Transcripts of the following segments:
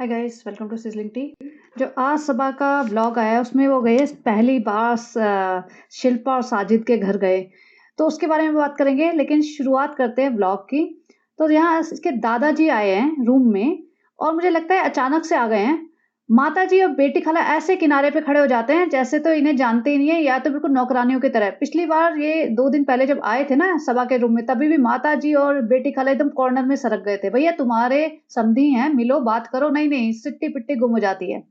Hi guys, welcome to sizzling tea. जो आज सुबह का व्लॉग आया उसमें वो गए पहली बार शिल्पा और साजिद के घर गए। तो उसके बारे में बात करेंगे, लेकिन शुरुआत करते हैं व्लॉग की। तो यहाँ इसके दादाजी आए हैं रूम में और मुझे लगता है अचानक से आ गए हैं। माताजी और बेटी खाला ऐसे किनारे पे खड़े हो जाते हैं जैसे तो इन्हें जानते ही नहीं है, या तो बिल्कुल नौकरानियों की तरह। पिछली बार ये 2 दिन पहले जब आए थे ना सभा के रूम में, तभी भी माताजी और बेटी खाला एकदम कॉर्नर में सरक गए थे। भैया तुम्हारे समधी हैं, मिलो बात करो। नहीं, नहीं, सिट्टी-पिट्टी गुम हो जाती है।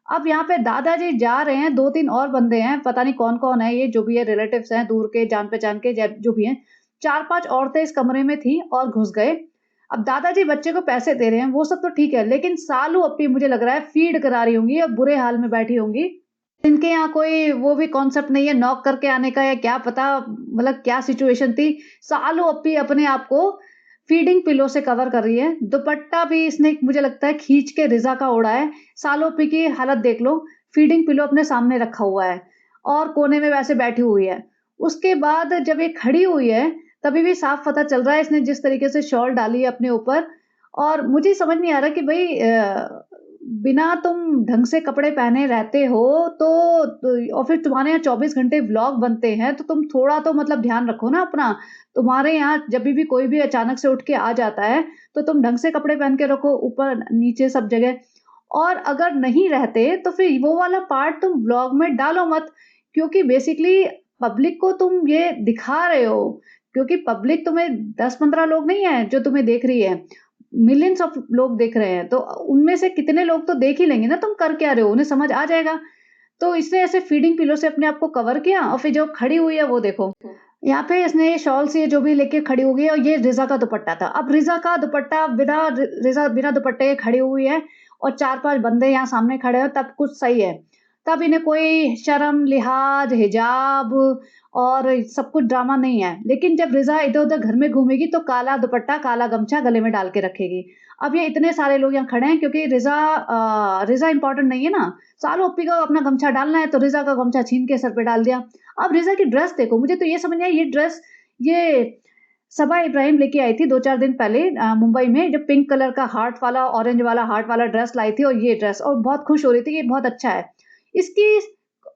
अब यहाँ पे दादाजी जा रहे हैं, 2-3 और बंदे हैं, पता नहीं कौन-कौन है ये, जो भी है रिलेटिव्स हैं, दूर के, जान-पहचान के, जो भी हैं। 4-5 औरतें इस कमरे में थी और घुस गए। अब दादाजी बच्चे को पैसे दे रहे हैं, वो सब तो ठीक है, लेकिन सालू अप्पी मुझे लग रहा है फ़ीड करा रही होंगी और बुरे हाल में बैठी होंगी। इनके यहाँ कोई वो भी कॉन्सेप्ट नहीं है नॉक करके आने का, या क्या पता मतलब क्या सिचुएशन थी। सालू अप्पी अपने आप को फीडिंग पिलो से कवर कर रही है। दुपट्टा भी इसने मुझे लगता है खींच के रिज़ा का ओढ़ा है। सालू अप्पी की हालत देख लो, फीडिंग पिलो अपने सामने रखा हुआ है और कोने में वैसे बैठी हुई है। उसके बाद जब ये खड़ी हुई है, तभी भी साफ पता चल रहा है इसने जिस तरीके से शॉल डाली है अपने ऊपर। और मुझे समझ नहीं आ रहा कि भई बिना तुम ढंग से कपड़े पहने रहते हो और फिर तुम्हारे यहाँ 24 घंटे व्लॉग बनते हैं, तो तुम थोड़ा तो मतलब ध्यान रखो ना अपना। तुम्हारे यहाँ जभी भी कोई भी अचानक से उठ के आ जाता है, तो तुम ढंग से कपड़े पहन के रखो, ऊपर नीचे सब जगह। और अगर नहीं रहते, तो फिर वो वाला पार्ट तुम व्लॉग में डालो मत, क्योंकि बेसिकली पब्लिक को तुम ये दिखा रहे हो, क्योंकि पब्लिक तुम्हें 10-15 लोग नहीं है जो तुम्हें देख रही है, मिलियंस ऑफ लोग देख रहे हैं, तो उनमें से कितने लोग तो देख ही लेंगे ना तुम कर क्या रहे हो, उन्हें समझ आ जाएगा। तो इसने ऐसे फीडिंग पिलो से अपने आप को कवर किया और फिर जो खड़ी हुई है वो देखो। यहाँ पे इसने ये शॉल से जो भी लेके खड़ी हो गई है, और ये रिज़ा का दुपट्टा था। अब रिज़ा का दुपट्टा रिज़ा बिना दुपट्टे के खड़ी हुई है और 4-5 बंदे यहाँ सामने खड़े हैं, तब कुछ सही है। तब इन्हें कोई शर्म, लिहाज़, हिजाब और सब कुछ ड्रामा नहीं है। लेकिन जब रिज़ा इधर-उधर घर में घूमेगी तो काला दुपट्टा, काला गमछा गले में डाल के रखेगी। अब ये इतने सारे लोग यहाँ खड़े हैं क्योंकि रिज़ा इम्पोर्टेंट नहीं है ना। सालू अप्पी को अपना गमछा डालना है तो रिज़ा का गमछा छीन के सर पे डाल दिया। अब रिज़ा की ड्रेस देखो, मुझे तो ये समझ नहीं आई ये ड्रेस ये सबा इब्राहिम लेके आई थी 2-4 दिन पहले मुंबई में, जो पिंक कलर का हार्ट वाला, ऑरेंज वाला हार्ट वाला ड्रेस लाई थी, और ये ड्रेस, और बहुत खुश हो रही थी कि ये बहुत अच्छा है। इसकी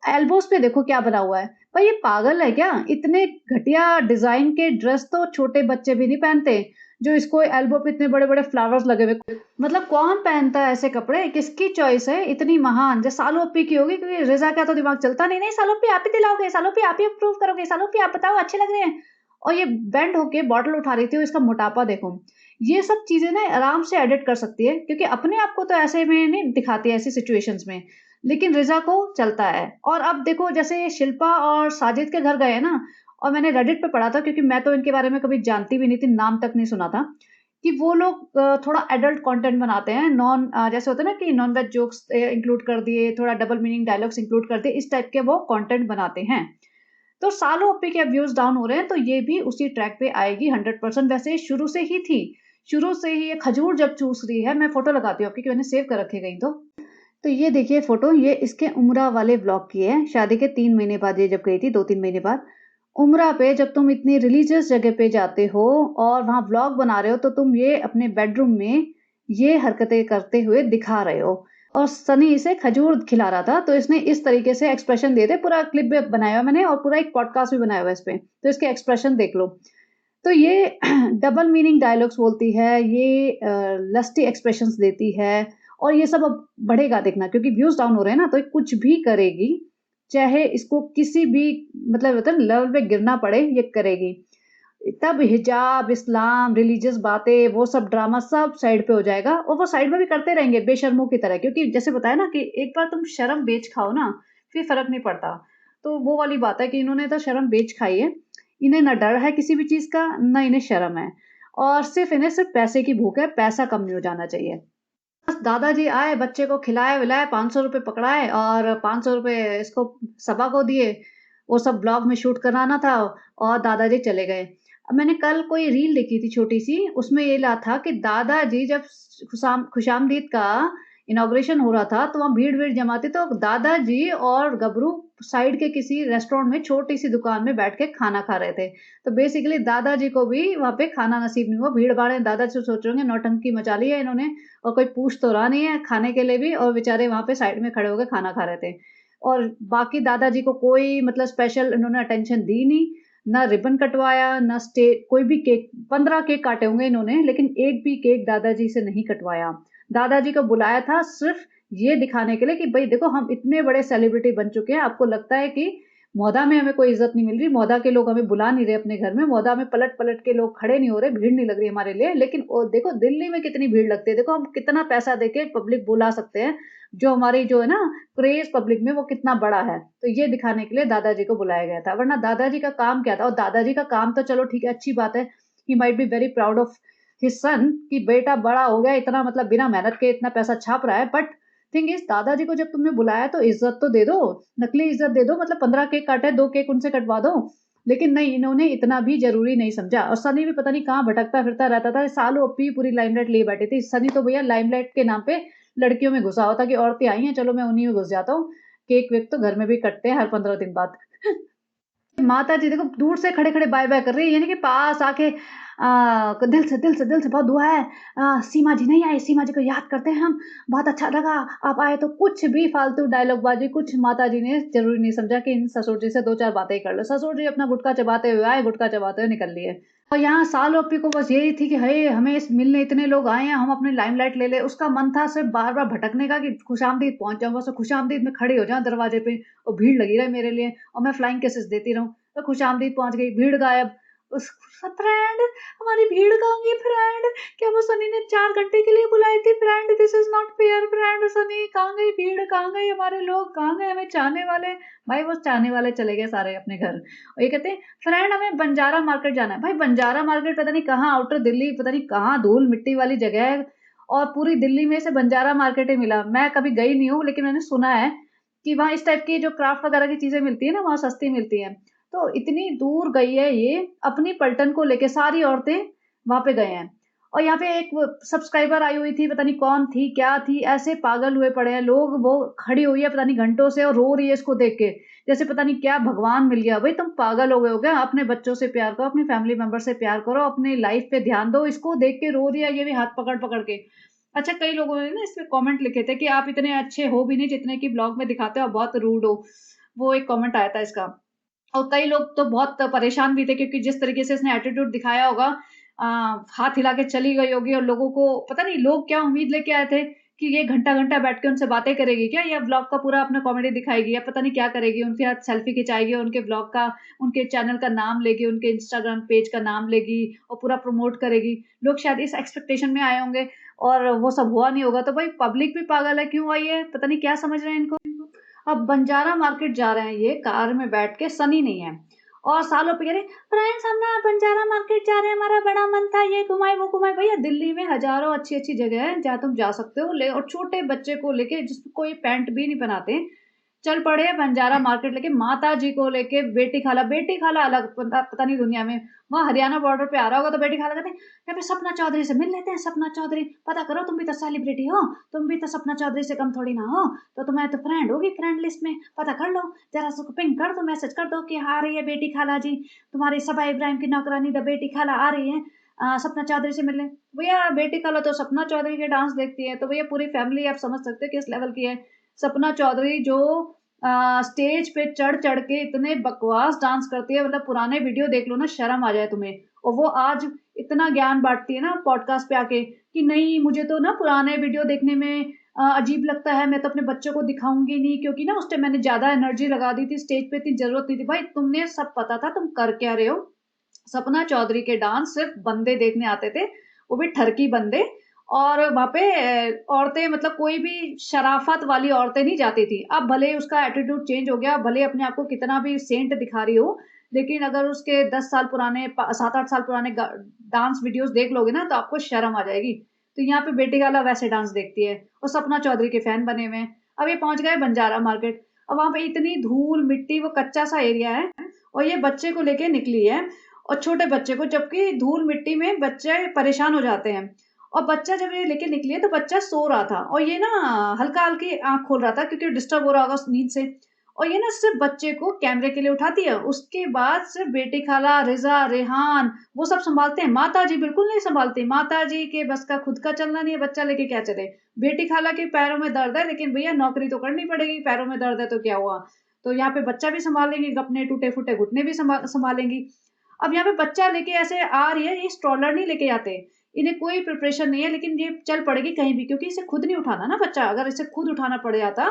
एल्बोज़ पे देखो क्या बना हुआ है। भाई ये पागल है क्या? इतने घटिया डिज़ाइन के ड्रेस तो छोटे बच्चे भी नहीं पहनते, जो इसको एल्बो पे इतने बड़े-बड़े फ्लावर्स लगे हुए। मतलब कौन पहनता है ऐसे कपड़े? किसकी चॉइस है इतनी महान? जो सालू अप्पी की होगी, क्योंकि रिज़ा का तो दिमाग चलता नहीं, नहीं सालू अप्पी आप ही दिलाओगे, सालू अप्पी आप ही अप्रूव करोगे, सालू अप्पी आप बताओ अच्छे लग रहे हैं। और ये बेंड होके बॉटल उठा रही थी और इसका मोटापा देखो। ये सब चीज़ें ना आराम से एडिट कर सकती है, क्योंकि अपने आप को तो ऐसे में नहीं दिखाती है ऐसी सिचुएशंस में। लेकिन रिज़ा को चलता है। और अब देखो जैसे शिल्पा और साजिद के घर गए हैं ना, और मैंने रेडिट पे पढ़ा था, क्योंकि मैं तो इनके बारे में कभी जानती भी नहीं थी, नाम तक नहीं सुना था, कि वो लोग थोड़ा एडल्ट कंटेंट बनाते हैं। जैसे होता है ना कि नॉन वेज जोक्स इंक्लूड कर दिए, थोड़ा डबल मीनिंग डायलॉग्स इंक्लूड कर दिए, इस टाइप के वो कंटेंट बनाते हैं। तो सालों अप्पी के अब व्यूज़ डाउन हो रहे हैं, तो ये भी उसी ट्रैक पे आएगी 100%। वैसे शुरू से ही थी। शुरू से ही ये खजूर जब चूस रही है, मैं फ़ोटो लगाती हूँ आपकी, कि मैंने सेव कर रखी है कहीं तो। तो ये देखिए फ़ोटो, ये इसके उम्रा वाले व्लॉग की है। शादी के 3 महीने बाद ये जब गई थी, 2-3 महीने बाद। उम्रा पे जब तुम इतनी रिलीजियस जगह पे जाते हो और वहाँ व्लॉग बना रहे हो, तो तुम ये अपने बेडरूम में ये हरकतें करते हुए दिखा रहे हो। और सनी इसे खजूर खिला रहा था, तो इसने इस तरीके से एक्सप्रेशन दिए थे। पूरा क्लिप भी बनाया हुआ मैंने और पूरा एक पॉडकास्ट भी बनाया हुआ है इस पे, तो इसके एक्सप्रेशन देख लो। तो ये डबल मीनिंग डायलॉग्स बोलती है, ये लस्टी एक्सप्रेशंस देती है, और ये सब अब बढ़ेगा देखना, क्योंकि व्यूज़ डाउन हो रहे हैं ना, तो ये कुछ भी करेगी, चाहे इसको किसी भी मतलब होता है ना लेवल पे गिरना पड़े, ये करेगी। तब हिजाब, इस्लाम, रिलीजियस बातें, वो सब ड्रामा सब साइड पे हो जाएगा, और वो साइड में भी करते रहेंगे बेशर्मों की तरह, क्योंकि जैसे बताया ना कि एक बार तुम शर्म बेच खाओ ना, फिर फ़र्क नहीं पड़ता। तो वो वाली बात है कि इन्होंने तो शर्म बेच खाई है। इन्हें ना डर है किसी भी चीज़ का, ना इन्हें शर्म है, और इन्हें सिर्फ़ पैसे की भूख है, पैसा कम नहीं हो जाना चाहिए। बस दादाजी आए, बच्चे को खिलाए-विलाए, ₹500 पकड़ाए और ₹500 इसको सबा को दिए। वो सब ब्लॉग में शूट कराना था और दादाजी चले गए। अब मैंने कल कोई रील देखी थी छोटी-सी, उसमें ये था कि दादाजी जब खुशामदीद का इनॉग्रेशन हो रहा था, तो वहाँ भीड़-वीड़ जमा थी, तो दादाजी और गबरू साइड के किसी रेस्टोरेंट में छोटी-सी दुकान में बैठ के खाना खा रहे थे। तो बेसिकली दादाजी को भी वहाँ पे खाना नसीब नहीं हुआ, भीड़-भाड़ में दादाजी सोच रहे होंगे नौटंकी मचा ली है इन्होंने और कोई पूछ तो रहा नहीं है खाने के लिए भी और बेचारे वहाँ पे साइड में खड़े होके खाना खा रहे थे। और बाकी दादाजी को कोई मतलब स्पेशल इन्होंने अटेंशन दी नहीं, ना रिबन कटवाया, ना कोई भी केक 15 केक काटे होंगे इन्होंने, लेकिन एक भी केक दादाजी से नहीं कटवाया। दादाजी को बुलाया था सिर्फ़ ये दिखाने के लिए कि भई देखो हम इतने बड़े सेलिब्रिटी बन चुके हैं, आपको लगता है कि मौदा में हमें कोई इज़्ज़त नहीं मिल रही, मौदा के लोग हमें बुला नहीं रहे अपने घर में, मौदा में पलट-पलट के लोग खड़े नहीं हो रहे, भीड़ नहीं लग रही हमारे लिए, लेकिन देखो दिल्ली में कितनी भीड़ लगती है, देखो हम कितना पैसा देके पब्लिक बुला सकते हैं, जो हमारी जो है ना क्रेज़ पब्लिक में वो कितना बड़ा है। तो ये दिखाने के लिए दादाजी को बुलाया गया था, वरना दादाजी का काम क्या था? और दादाजी का काम तो चलो ठीक है, अच्छी बात है, he might be very proud of his son कि बेटा बड़ा हो गया, इतना मतलब बिना मेहनत के इतना पैसा छाप रहा है, बट थिंग इज़ दादाजी को जब तुमने बुलाया तो इज़्ज़त तो दे दो, नकली इज़्ज़त दे दो मतलब 15 केक काटे, 2 केक उनसे कटवा दो। लेकिन नहीं, इन्होंने इतना भी ज़रूरी नहीं समझा और सनी भी पता नहीं कहाँ भटकता-फिरता रहता था, सालों अप्पी पूरी लाइमलाइट लिए बैठी थी। सनी तो भैया लाइमलाइट के नाम पे लड़कियों में घुसा हुआ था कि औरतें आई हैं, चलो मैं उन्हीं में घुस जाता हूँ। केक-वेक तो घर में भी कटते हैं हर 15 दिन बाद। माताजी देखो दूर से खड़े-खड़े बाय-बाय कर रही है, ये नहीं कि पास आके दिल से बहुत दुआ है सीमा जी नहीं आई, सीमा जी को याद करते हैं हम, बहुत अच्छा लगा आप आए तो कुछ भी फालतू डायलॉगबाजी कुछ माताजी ने ज़रूरी नहीं समझा कि इन ससुर जी से 2-4 बातें ही कर लो। ससुर जी अपना गुटखा चबाते हुए आए, गुटखा चबाते हुए निकल लिए। और यहाँ सालों अप्पी को बस यही थी कि हे हमें इस मिलने इतने लोग आए हैं, हम अपनी लाइमलाइट ले लें। उसका मन था सिर्फ़ बार-बार भटकने का कि खुशामदीद पहुँच जाऊँ, बस खुशामदीद में खड़ी हो जाऊँ दरवाज़े पे और भीड़ लगी रहे मेरे लिए और मैं फ्लाइंग किसेस देती रहूँ। तो खुशामदीद पहुँच गई, भीड़ गायब। उस फ्रेंड हमारी भीड़ कहाँ गई फ्रेंड? क्या वो सनी ने 4 घंटे के लिए बुलाई थी friend? This is not fair friend Sunny कहाँ गई भीड़? कहाँ गई हमारे लोग? कहाँ गए हमें चाहने वाले? भाई वो चाहने वाले चले गए सारे अपने घर। और ये कहते हैं फ्रेंड हमें बंजारा मार्केट जाना है। भाई बंजारा मार्केट पता नहीं कहाँ आउटर दिल्ली पता नहीं कहाँ धूल-मिट्टी वाली जगह है और पूरी दिल्ली में से बंजारा मार्केट ही मिला। मैं कभी गई नहीं हूँ लेकिन मैंने सुना है कि वहाँ इस टाइप की जो क्राफ्ट वगैरह की चीज़ें मिलती है ना, वहाँ सस्ती मिलती हैं। तो इतनी दूर गई है ये, अपनी पलटन को लेके सारी औरतें वहाँ पे गए हैं। और यहाँ पे एक वो सब्सक्राइबर आई हुई थी, पता नहीं कौन थी, क्या थी, ऐसे पागल हुए पड़े हैं लोग, वो खड़ी हुई है पता नहीं घंटों से और रो रही है इसको देख के। जैसे पता नहीं क्या भगवान मिल गया। भई तुम पागल हो गए हो क्या? अपने बच्चों से प्यार करो, अपनी फैमिली मेंबर से प्यार करो, अपनी लाइफ़ पे ध्यान दो, इसको देख के रो रही है ये भी हाथ पकड़-पकड़ के। अच्छा कई लोगों ने ना इसमें कमेंट लिखे थे कि आप इतने अच्छे हो भी नहीं जितने कि ब्लॉग में दिखाते हो, आप बहुत रूड हो। वो एक कमेंट आया था इसका। और कई लोग तो बहुत परेशान भी थे क्योंकि जिस तरीके से इसने एटीट्यूड दिखाया होगा अ, हाथ हिला के चली गई होगी और लोगों को पता नहीं लोग क्या उम्मीद लेके आए थे कि ये घंटा-घंटा बैठ के उनसे बातें करेगी क्या या व्लॉग का पूरा अपना कॉमेडी दिखाएगी या पता नहीं क्या करेगी, उनके साथ सेल्फी खिंचाएगी, उनके व्लॉग का, उनके चैनल का नाम लेगी, उनके इंस्टाग्राम पेज का नाम लेगी और पूरा प्रमोट करेगी। लोग शायद इस एक्सपेक्टेशन में आए होंगे और वो सब हुआ नहीं होगा, तो भाई पब्लिक भी पागल है, क्यों आई है? पता नहीं क्या समझ रहे हैं इनको। अब बंजारा मार्केट जा रहे हैं ये कार में बैठ के, सनी नहीं है और सालों पे कह रहे फ्रेंड्स हम ना बंजारा मार्केट जा रहे हैं, हमारा बड़ा मन था ये घुमाए वो घुमाए। भैया दिल्ली में हजारों अच्छी अच्छी जगह है जहाँ तुम जा सकते हो ले और छोटे बच्चे को लेके जिसको कोई पैंट भी नहीं पहनाते चल पड़े बंजारा मार्केट लेके माता जी को लेके बेटी खाला अलग पता नहीं दुनिया में वहाँ हरियाणा बॉर्डर पे आ रहा होगा तो बेटी खाला कहते हैं यहाँ पे सपना चौधरी से मिल लेते हैं। सपना चौधरी पता करो तुम भी तो सेलिब्रिटी हो, तुम भी तो सपना चौधरी से कम थोड़ी ना हो, तो तुम्हें तो फ्रेंड होगी फ्रेंड लिस्ट में, पता कर लो जरा सा पिंग कर दो, मैसेज कर दो कि आ रही है बेटी खाला जी, तुम्हारी सबा इब्राहिम की नौकरानी द बेटी खाला आ रही है सपना चौधरी से मिलने। भैया बेटी खाला तो सपना चौधरी के डांस देखती है, तो भैया पूरी फैमिली आप समझ सकते हो किस लेवल की है। सपना चौधरी जो स्टेज पे चढ़-चढ़ के इतने बकवास डांस करती है, मतलब पुराने वीडियो देख लो ना शर्म आ जाए तुम्हें। और वो आज इतना ज्ञान बाँटती है ना पॉडकास्ट पे आके कि नहीं मुझे तो ना पुराने वीडियो देखने में अजीब लगता है, मैं तो अपने बच्चों को दिखाऊँगी नहीं क्योंकि ना उस टाइम मैंने ज़्यादा एनर्जी लगा दी थी, स्टेज पे इतनी ज़रूरत नहीं थी। भाई तुमने सब पता था तुम कर क्या रहे हो। सपना चौधरी के डांस सिर्फ़ बंदे देखने आते थे, वो भी ठरकी बंदे और वहाँ पे औरतें मतलब कोई भी शराफ़त वाली औरतें नहीं जाती थी। अब भले ही उसका एटीट्यूड चेंज हो गया, भले अपने आप को कितना भी सेंट दिखा रही हो, लेकिन अगर उसके 10 साल पुराने प 7-8 साल पुराने डांस वीडियोज़ देख लोगे ना, तो आपको शर्म आ जाएगी। तो यहाँ पे बेटी गाला वैसे डांस देखती है और सपना चौधरी के फैन बने हुए हैं। अब ये पहुँच गए बंजारा मार्केट, अब वहाँ पे इतनी धूल-मिट्टी, वो कच्चा-सा एरिया है और ये बच्चे को लेके निकली है और छोटे बच्चे को, जबकि धूल-मिट्टी में बच्चे परेशान हो जाते हैं। और बच्चा जब ये लेके निकली है तो बच्चा सो रहा था और ये ना हल्का-हल्की आँख खोल रहा था क्योंकि डिस्टर्ब हो रहा होगा उस नींद से। और ये ना सिर्फ़ बच्चे को कैमरे के लिए उठाती है, उसके बाद सिर्फ़ बेटी खाला, रिज़ा, रेहान वो सब सँभालते हैं, माताजी बिल्कुल नहीं सँभालती, माताजी के बस का खुद का चलना नहीं है, बच्चा लेके क्या चले? बेटी खाला के पैरों में दर्द है, लेकिन भैया नौकरी तो करनी पड़ेगी, पैरों में दर्द है तो क्या हुआ? तो यहाँ पे बच्चा भी सँभालेंगी, अपने टूटे-फूटे घुटने भी सँभालेंगी। अब यहाँ पे बच्चा लेके ऐसे आ रही है, ये स्ट्रोलर नहीं लेके आते, इन्हें कोई प्रिपरेशन नहीं है, लेकिन ये चल पड़ेगी कहीं भी क्योंकि इसे खुद नहीं उठाना ना बच्चा, अगर इसे खुद उठाना पड़ जाता,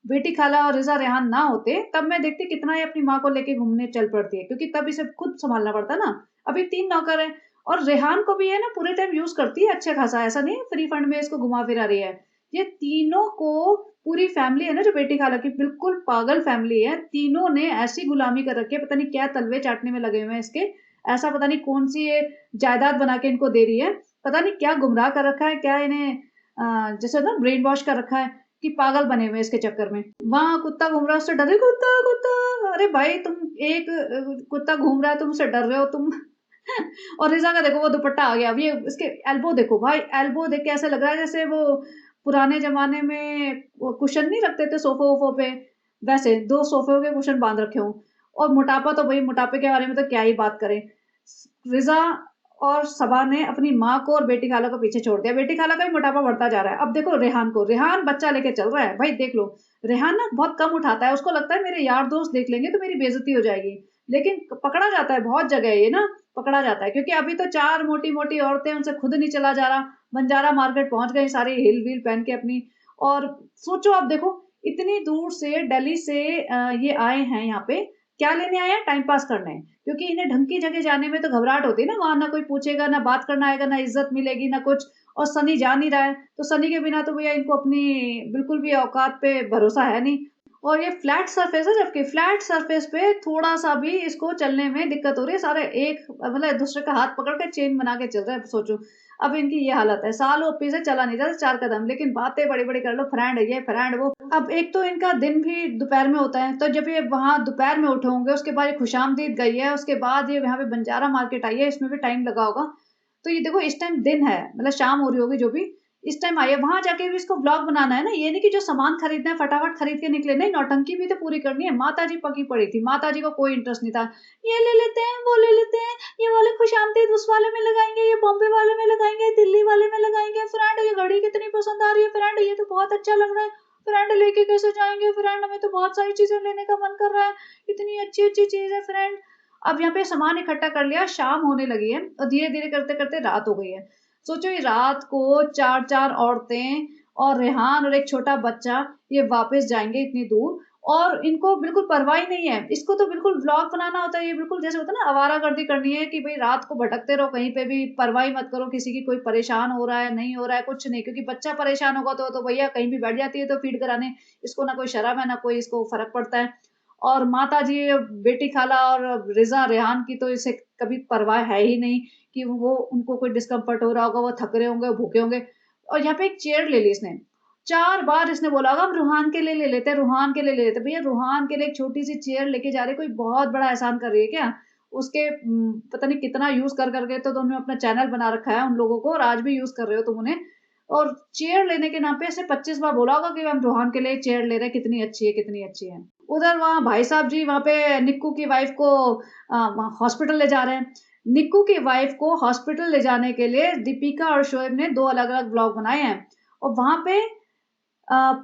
बेटी खाला और रिज़ा रेहान ना होते, तब मैं देखती कितना ये अपनी माँ को लेके घूमने चल पड़ती है, क्योंकि तब इसे खुद सँभालना पड़ता ना। अभी 3 नौकर हैं और रेहान को भी है ना पूरे टाइम यूज़ करती है अच्छा खासा, ऐसा नहीं है फ्री फंड में इसको घुमा-फिरा रही है। ये तीनों को पूरी फैमिली है ना जो बेटी खाला की बिल्कुल पागल फैमिली है, तीनों ने ऐसी गुलामी कर रखी है, पता नहीं क्या तलवे चाटने में लगे हुए हैं इसके। ऐसा पता नहीं कौन-सी ये जायदाद बना के इनको दे रही है, पता नहीं क्या गुमराह कर रखा है, क्या इन्हें जैसे ना ब्रेन वॉश कर रखा है कि पागल बने हुए हैं इसके चक्कर में। वहाँ कुत्ता घूम रहा है उससे डर रही कुत्ता, कुत्ता! अरे भाई तुम एक कुत्ता घूम रहा है तुम उससे डर रहे हो तुम। और रिज़ा का देखो वो दुपट्टा आ गया, अब ये इसके एल्बो देखो भाई, एल्बो देख के ऐसा लग रहा है जैसे वो पुराने ज़माने में वो कुशन नहीं रखते थे सोफ़े-वोफ़ों पे, वैसे 2 सोफ़ों के कुशन बाँध रखे हों। और मोटापा तो भई मोटापे के बारे में तो क्या ही बात करें। रिज़ा और सबा ने अपनी माँ को और बेटी खाला को पीछे छोड़ दिया। बेटी खाला का भी मोटापा बढ़ता जा रहा है। अब देखो रेहान को, रेहान बच्चा लेके चल रहा है। भाई देख लो, रेहान ना बहुत कम उठाता है, उसको लगता है मेरे यार दोस्त देख लेंगे तो मेरी बेइज़्ज़ती हो जाएगी। लेकिन पकड़ा जाता है, बहुत जगह ये ना पकड़ा जाता है क्योंकि अभी तो 4 मोटी-मोटी औरतें उनसे खुद नहीं चला जा रहा। बंजारा मार्केट पहुँच गई सारी हील-वील पहन के अपनी। और सोचो आप देखो, इतनी दूर से दिल्ली से ये आए हैं यहाँ पे, क्या लेने आए हैं? टाइम पास करने। क्योंकि इन्हें ढंग की जगह जाने में तो घबराहट होती है ना, वहाँ ना कोई पूछेगा, ना बात करना आएगा, ना इज़्ज़त मिलेगी, ना कुछ। और सनी जा नहीं रहा है, तो सनी के बिना तो भैया इनको अपनी बिल्कुल भी औकात पे भरोसा है नहीं। और ये फ्लैट सरफेस है जबकि फ्लैट सरफेस पे थोड़ा-सा भी इसको चलने में दिक्कत हो रही है। सारे एक मतलब एक-दूसरे का हाथ पकड़ के चेन बना के चल रहे हैं, सोचो। अब इनकी ये हालत है। साल ओपी से चला नहीं जाता 4 कदम, लेकिन बातें बड़ी-बड़ी कर लो, फ्रेंड ये, फ्रेंड वो। अब एक तो इनका दिन भी दोपहर में होता है, तो जब ये वहाँ दोपहर में उठे होंगे, उसके बाद ये खुशामदीद गई है, उसके बाद ये यहाँ पे बंजारा मार्केट आई है, इसमें भी टाइम लगा होगा। तो ये देखो इस टाइम दिन है, मतलब शाम हो रही होगी जो भी, इस टाइम आई है, वहाँ जाके भी इसको व्लॉग बनाना है ना, ये नहीं कि जो सामान खरीदना है फटाफट खरीद के निकले, नहीं नौटंकी भी तो पूरी करनी है। माताजी पकी पड़ी थी, माताजी को कोई इंटरेस्ट नहीं था। ये ले लेते हैं, वो ले लेते हैं, ये वाले खुशामदीद उस वाले में लगाएँगे, ये बॉम्बे वाले में लगाएँगे, दिल्ली वाले में लगाएँगे, फ्रेंड ये घड़ी कितनी पसंद आ रही है, फ्रेंड ये तो बहुत अच्छा लग रहा है, फ्रेंड लेके कैसे जाएँगे, फ्रेंड हमें तो बहुत सारी चीज़ें लेने का मन कर रहा है, इतनी अच्छी-अच्छी चीज़ है फ्रेंड। अब यहाँ पे सामान इकट्ठा कर लिया, शाम होने लगी है और धीरे-धीरे करते-करते रात हो गई है। सोचो ये रात को 4-4 औरतें और रेहान और एक छोटा बच्चा ये वापस जाएँगे इतनी दूर और इनको बिल्कुल परवाह ही नहीं है। इसको तो बिल्कुल व्लॉग बनाना होता है, ये बिल्कुल जैसे होता है ना आवारागर्दी करनी है कि भई रात को भटकते रहो कहीं पे भी, परवाह ही मत करो किसी की, कोई परेशान हो रहा है, नहीं हो रहा है, कुछ नहीं। क्योंकि बच्चा परेशान होगा तो भैया कहीं भी बैठ जाती है तो फ़ीड कराने, इसको ना कोई शर्म है, ना कोई इसको फ़र्क पड़ता है। और माताजी, बेटी खाला और रिज़ा, रेहान की तो इसे कभी परवाह है ही नहीं कि वो उनको कोई डिस्कम्फर्ट हो रहा होगा, वो थक रहे होंगे, भूखे होंगे। और यहाँ पे एक चेयर ले ली इसने। 4 बार इसने बोला होगा हम रूहान के लिए ले लेते हैं, रूहान के लिए ले लेते हैं। भैया रूहान के लिए एक छोटी-सी चेयर लेके जा रही है, कोई बहुत बड़ा एहसान कर रही है क्या? उसके पता नहीं कितना यूज़ कर के तो उन्होंने अपना चैनल बना रखा है उन लोगों को और आज भी यूज़ कर रहे हो तुम उन्हें। और चेयर लेने के नाम पे ऐसे 25 बार बोला होगा कि हम रूहान के लिए चेयर ले रहे हैं, कितनी अच्छी है, कितनी अच्छी है। उधर वहाँ भाई साहब जी वहाँ पे निक्कू की वाइफ़ को हॉस्पिटल ले जा रहे हैं। निक्कू की वाइफ़ को हॉस्पिटल ले जाने के लिए दीपिका और शोएब ने 2 अलग-अलग व्लॉग बनाए हैं और वहाँ पे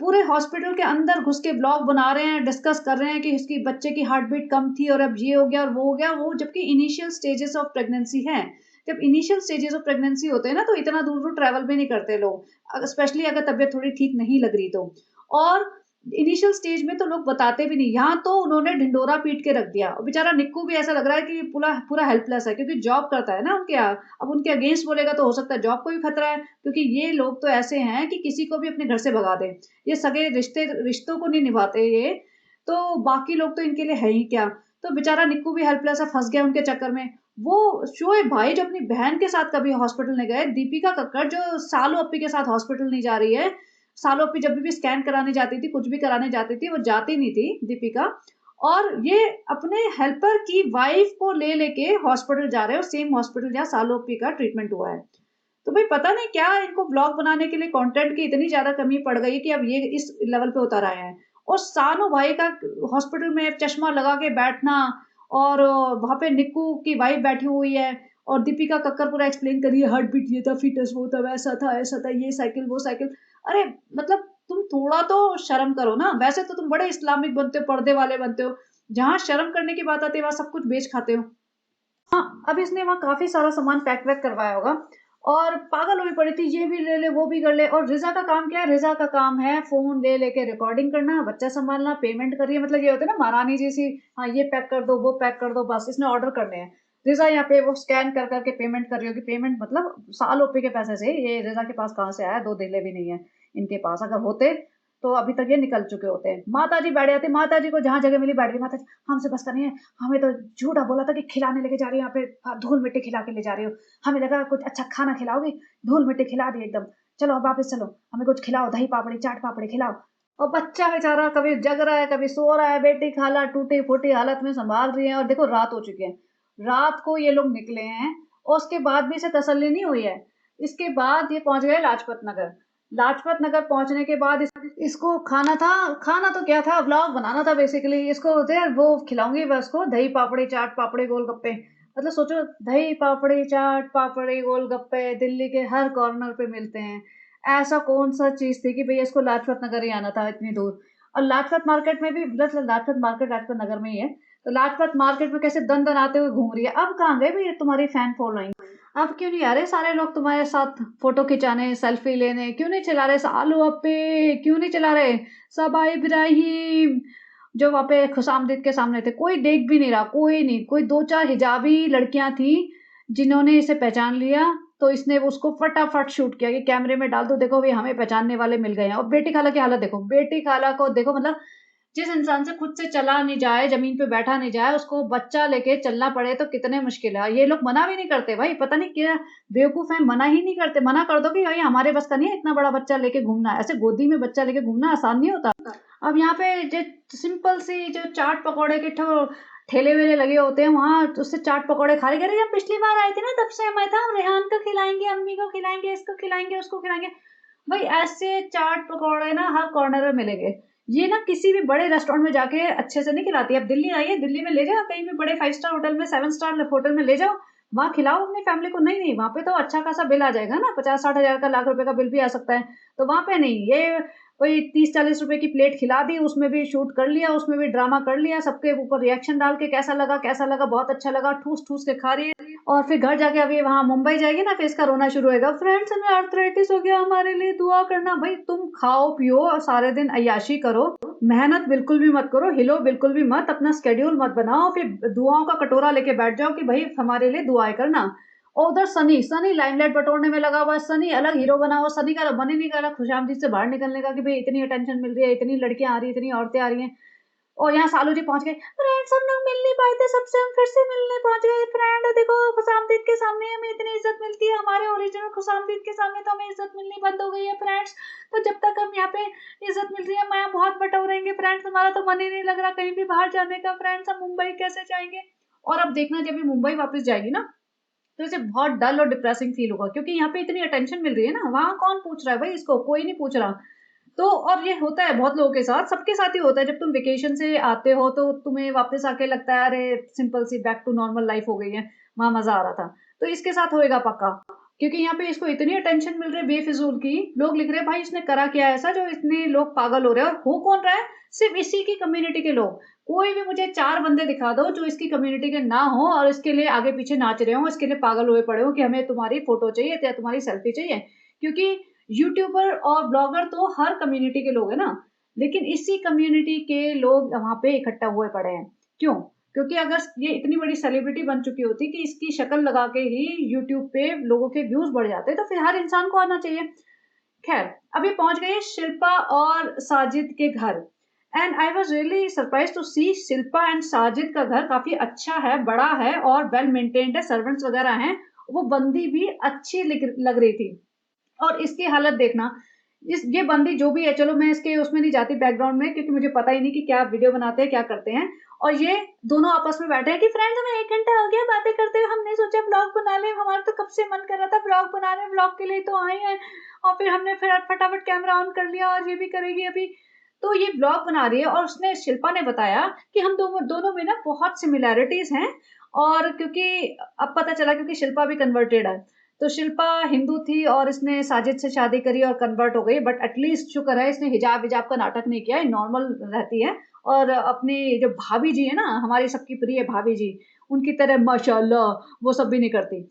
पूरे हॉस्पिटल के अंदर घुस के व्लॉग बना रहे हैं, डिस्कस कर रहे हैं कि उसकी बच्चे की हार्ट बीट कम थी और अब ये हो गया और वो हो गया, वो जबकि इनिशियल स्टेजेस ऑफ प्रेगनेंसी है। जब इनिशियल स्टेजेस ऑफ प्रेगनेंसी होते हैं ना, तो इतना दूर-दूर ट्रैवल भी नहीं करते लोग, स्पेशली अगर तबीयत थोड़ी ठीक नहीं लग रही तो। और इनिशियल स्टेज में तो लोग बताते भी नहीं, यहाँ तो उन्होंने ढिंढोरा पीट के रख दिया और बेचारा निक्कू भी ऐसा लग रहा है कि पूरा पूरा हेल्पलेस है क्योंकि जॉब करता है ना उनके यहाँ। अब उनके अगेंस्ट बोलेगा तो हो सकता है जॉब को भी खतरा है क्योंकि ये लोग तो ऐसे हैं कि किसी को भी अपने घर से भगा दें। ये सगे रिश्तों को नहीं निभाते ये, तो बाकी लोग तो इनके लिए है ही क्या। तो बेचारा निक्कू भी हेल्पलेस है, फँस गया उनके चक्कर में। वो शोएब भाई जो अपनी बहन के साथ कभी हॉस्पिटल नहीं गए, दीपिका कक्कड़ जो सालू अप्पी के साथ हॉस्पिटल नहीं जा रही है, सालू अप्पी जब भी स्कैन कराने जाती थी, कुछ भी कराने जाती थी, वो जाती नहीं थी दीपिका और ये अपने हेल्पर की वाइफ़ को ले लेके हॉस्पिटल जा रहे हैं और सेम हॉस्पिटल जहाँ सालू अप्पी का ट्रीटमेंट हुआ है। तो भाई पता नहीं क्या इनको ब्लॉग बनाने के लिए कंटेंट की इतनी ज़्यादा कमी पड़ गई कि अब ये इस लेवल पे उतर आए हैं। और सानू भाई का हॉस्पिटल में चश्मा लगा के बैठना और वहाँ पे निक्कू की वाइफ बैठी हुई है और दीपिका कक्कर पूरा एक्सप्लेन कर रही है, हार्ट बीट ये था, फिटनेस वो था, वैसा था, ऐसा था, ये साइकिल, वो साइकिल। अरे मतलब तुम थोड़ा तो शर्म करो ना। वैसे तो तुम बड़े इस्लामिक बनते हो, पर्दे वाले बनते हो। जहाँ शर्म करने की बात आती है, वहाँ सब कुछ बेच खाते हो। हाँ, अब इसने वहाँ काफ़ी सारा सामान पैक वैक करवाया होगा और पागल हुई पड़ी थी, ये भी ले ले, वो भी कर ले। और रिज़ा का काम क्या है? रिज़ा का काम है फ़ोन ले लेके रिकॉर्डिंग करना, बच्चा सँभालना, पेमेंट कर रही है। मतलब ये होता है ना महारानी जैसी, हाँ, ये पैक कर दो, वो पैक कर दो, बस इसने ऑर्डर करने हैं। रिज़ा यहाँ पे वो स्कैन कर कर के पेमेंट कर रही होगी। पेमेंट मतलब साल ओपी के पैसे से। ये रिज़ा के पास कहाँ से आया? 2 धेले भी नहीं है इनके पास। अगर होते तो अभी तक ये निकल चुके होते हैं। माताजी बैठ जाती, माताजी को जहाँ जगह मिली बैठ गई। माताजी, हमसे बस करनी है, हमें तो झूठा बोला था कि खिलाने लेके जा रही हो, यहाँ पे धूल मिट्टी खिला के ले जा रही हो। हमें लगा कुछ अच्छा खाना खिलाओगी, धूल मिट्टी खिला दी एकदम। चलो अब वापस चलो, हमें कुछ खिलाओ, दही पापड़ी, चाट पापड़ी खिलाओ। और बच्चा बेचारा कभी जग रहा है, कभी सो रहा है। बेटी खाला टूटी फूटी हालत में संभाल रही है। और देखो रात हो चुकी है, रात को ये लोग निकले हैं और उसके बाद भी इसे तसल्ली नहीं हुई है। इसके बाद ये पहुंच गए लाजपत नगर। लाजपत नगर पहुंचने के बाद इसको खाना था। खाना तो क्या था, व्लॉग बनाना था बेसिकली। इसको यार वो खिलाऊंगी बस को, दही पापड़ी, चाट पापड़ी, गोलगप्पे। मतलब सोचो, दही पापड़ी, चाट पापड़ी, गोलगप्पे दिल्ली के हर कॉर्नर पे मिलते हैं। ऐसा कौन सा चीज थी कि भैया इसको लाजपत नगर ही आना था इतनी दूर। और लाजपत मार्केट में भी, मतलब लाजपत मार्केट लाजपत नगर में ही है, तो लाजपत मार्केट में कैसे दन दन आते हुए घूम रही है। अब कहाँ गए भैया तुम्हारी फैन फॉलोइंग? अब क्यों नहीं आ रहे सारे लोग तुम्हारे साथ फोटो खिंचाने, सेल्फी लेने? क्यों नहीं चला रहे सालू अप्पे? क्यों नहीं चला रहे सबा इब्राहिम, जो वहाँ पे खुशामदीद के सामने थे? कोई देख भी नहीं रहा, कोई नहीं। कोई 2-4 हिजाबी लड़कियां थी जिन्होंने इसे पहचान लिया, तो इसने उसको फटाफट शूट किया कि कैमरे में डाल दो, देखो भाई हमें पहचानने वाले मिल गए हैं। और बेटी खाला की हालत देखो, बेटी खाला को देखो। मतलब जिस इंसान से खुद से चला नहीं जाए, जमीन पे बैठा नहीं जाए, उसको बच्चा लेके चलना पड़े तो कितने मुश्किल है। ये लोग मना भी नहीं करते भाई, पता नहीं क्या बेवकूफ है, मना ही नहीं करते। मना कर दो कि भाई हमारे बस का नहीं है इतना बड़ा बच्चा लेके घूमना। ऐसे गोदी में बच्चा लेके घूमना आसान नहीं होता। अब यहाँ पे जो सिंपल सी जो चाट पकौड़े के ठेले वेले लगे होते हैं, वहां उससे चाट पकौड़े खा रहे। कह रहे जब पिछली बार आए थे ना तब से मैं था, हम रेहान को खिलाएंगे, अम्मी को खिलाएंगे, इसको खिलाएंगे, उसको खिलाएंगे। भाई ऐसे चाट पकौड़े ना हर कॉर्नर में मिलेंगे। ये ना किसी भी बड़े रेस्टोरेंट में जाके अच्छे से नहीं खिलाती। अब दिल्ली आइए, दिल्ली में ले जाओ कहीं भी बड़े 5 स्टार होटल में, 7 स्टार होटल में ले जाओ, वहां खिलाओ अपनी फैमिली को। नहीं नहीं, वहां पे तो अच्छा खासा बिल आ जाएगा ना, 50-60 हजार का, लाख रुपए का बिल भी आ सकता है। तो वहां पे नहीं, ये कोई 30-40 रुपए की प्लेट खिला दी, उसमें भी शूट कर लिया, उसमें भी ड्रामा कर लिया, सबके ऊपर रिएक्शन डाल के कैसा लगा, कैसा लगा, बहुत अच्छा लगा, ठूस ठूस के खा रही है। और फिर घर जाके अभी वहां मुंबई जाएगी ना, फिर इसका रोना शुरू होगा, फ्रेंड्स हमें आर्थराइटिस हो गया, हमारे लिए दुआ करना। भाई तुम खाओ पियो और सारे दिन अय्याशी करो, मेहनत बिल्कुल भी मत करो, हिलो बिल्कुल भी मत, अपना स्केड्यूल मत बनाओ, फिर दुआओं का कटोरा लेके बैठ जाओ कि भाई हमारे लिए दुआएं करना। और उधर सनी, सनी लाइमलाइट बटोरने में लगा हुआ है। सनी अलग हीरो बना हुआ। सनी का मन ही नहीं कर रहा खुशामदीद से बाहर निकलने का कि भाई इतनी अटेंशन मिल रही है, इतनी लड़कियां आ रही है, इतनी औरतें आ रही हैं। और यहाँ सालू जी पहुंच गए, फ्रेंड्स हम लोग मिल नहीं पाए थे सबसे, हम फिर से मिलने पहुंच गए। फ्रेंड देखो खुशामदीद के सामने हमें इतनी इज्जत मिलती है, हमारे ओरिजिनल खुशामदीद के सामने तो हमें इज्जत मिलनी बंद हो गई है फ्रेंड्स। तो जब तक हम यहाँ पे इज्जत मिल रही है, मैं बहुत बटोरेंगे फ्रेंड्स, हमारा तो मन ही नहीं लग रहा कहीं भी बाहर जाने का फ्रेंड्स, हम मुंबई कैसे जाएंगे? और अब देखना जब ये मुंबई वापस जाएगी ना, तो इसे बहुत डल और डिप्रेसिंग फील होगा, क्योंकि यहाँ पे इतनी अटेंशन मिल रही है ना, वहां कौन पूछ रहा है भाई इसको? कोई नहीं पूछ रहा। तो और ये होता है बहुत लोगों के साथ, सबके साथ ही होता है। जब तुम वेकेशन से आते हो तो तुम्हें वापस आके लगता है अरे सिंपल सी बैक टू नॉर्मल लाइफ हो गई है, वहां मजा आ रहा था। तो इसके साथ होएगा पक्का, क्योंकि यहाँ पे इसको इतनी अटेंशन मिल रही है बेफिजूल की। लोग लिख रहे हैं भाई इसने करा क्या ऐसा जो इतने लोग पागल हो रहे हैं? और हो कौन रहा है? सिर्फ इसी की कम्युनिटी के लोग। कोई भी मुझे 4 बंदे दिखा दो जो इसकी कम्युनिटी के ना हो और इसके लिए आगे पीछे नाच रहे हो, इसके लिए पागल हुए पड़े हो कि हमें तुम्हारी फोटो चाहिए या तुम्हारी सेल्फी चाहिए। क्योंकि यूट्यूबर और ब्लॉगर तो हर कम्युनिटी के लोग हैं ना, लेकिन इसी कम्युनिटी के लोग वहां पे इकट्ठा हुए पड़े हैं। क्यों? क्योंकि अगर ये इतनी बड़ी सेलिब्रिटी बन चुकी होती कि इसकी शक्ल लगा के ही यूट्यूब पे लोगों के व्यूज बढ़ जाते, तो फिर हर इंसान को आना चाहिए। खैर, अभी पहुंच गए शिल्पा और साजिद के घर। And I was really surprise to see Shilpa and Sajid का घर काफी अच्छा है, बड़ा है और वेल मेंटेन्ड है, सर्वेंट्स वगैरह हैं। वो बंदी भी अच्छी लग रही थी। और इसकी हालत देखना, ये बंदी जो भी है, चलो मैं इसके उसमें नहीं जाती बैकग्राउंड में, क्योंकि मुझे पता ही नहीं कि क्या वीडियो बनाते हैं, क्या करते हैं। और ये दोनों आपस में बैठे हैं कि फ्रेंड्स हमें 1 घंटा हो गया बातें करते हुए, हमने सोचा ब्लॉग बना लें, हमारा तो कब से मन कर रहा था ब्लॉग बनाने, ब्लॉग के लिए तो आए हैं। और फिर हमने फिर फटाफट कैमरा ऑन कर लिया और ये भी करेगी अभी। तो ये ब्लॉग बना रही है और उसने शिल्पा ने बताया कि हम दोनों दोनों में ना बहुत सिमिलैरिटीज़ हैं। और क्योंकि अब पता चला, क्योंकि शिल्पा भी कन्वर्टेड है। तो शिल्पा हिंदू थी और इसने साजिद से शादी करी और कन्वर्ट हो गई, बट एटलीस्ट शुक्र है इसने हिजाब-विजाब का नाटक नहीं किया, नॉर्मल रहती है। और अपनी जो भाभी जी है ना, हमारी सबकी प्रिय भाभी जी, उनकी तरह माशाल्लाह वो सब भी नहीं करती।